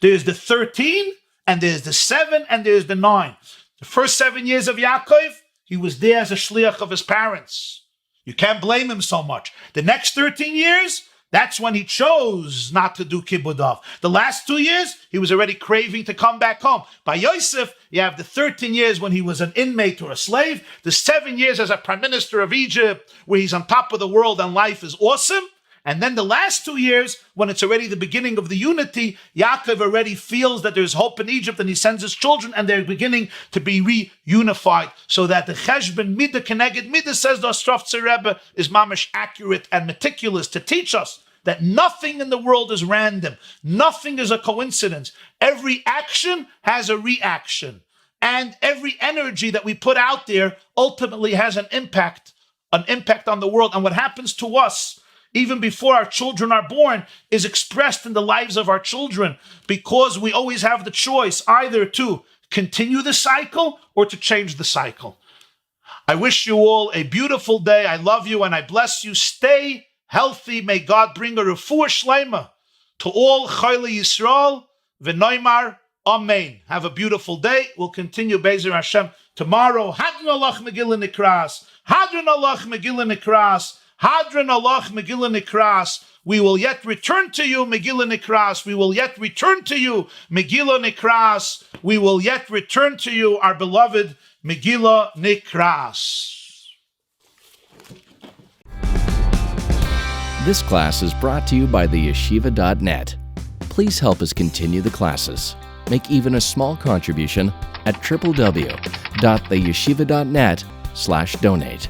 There's the 13, and there's the 7, and there's the 9. The first 7 years of Yaakov, he was there as a shliach of his parents. You can't blame him so much. The next 13 years, that's when he chose not to do kibbud av. The last 2 years, he was already craving to come back home. By Yosef, you have the 13 years when he was an inmate or a slave, the 7 years as a prime minister of Egypt, where he's on top of the world and life is awesome. And then the last 2 years, when it's already the beginning of the unity, Yaakov already feels that there's hope in Egypt, and he sends his children, and they're beginning to be reunified. So that the cheshbon midah keneged midah, says the Shtafzer Rebbe, is mamish accurate and meticulous to teach us that nothing in the world is random. Nothing is a coincidence. Every action has a reaction. And every energy that we put out there ultimately has an impact on the world. And what happens to us even before our children are born, is expressed in the lives of our children, because we always have the choice either to continue the cycle or to change the cycle. I wish you all a beautiful day. I love you and I bless you. Stay healthy. May God bring a refuah shleima to all Chayla Yisrael. V'noimar Amen. Have a beautiful day. We'll continue Be'ezer Hashem tomorrow. Hadron Allah Megillah Nikras. Hadron Allah Megillah Nikras. Hadron Allah Megillah Nikras. We will yet return to you, Megillah Nikras. We will yet return to you, Megillah Nikras. We will yet return to you, our beloved Megillah Nikras. This class is brought to you by theyeshiva.net. Please help us continue the classes. Make even a small contribution at www.theyeshiva.net/donate.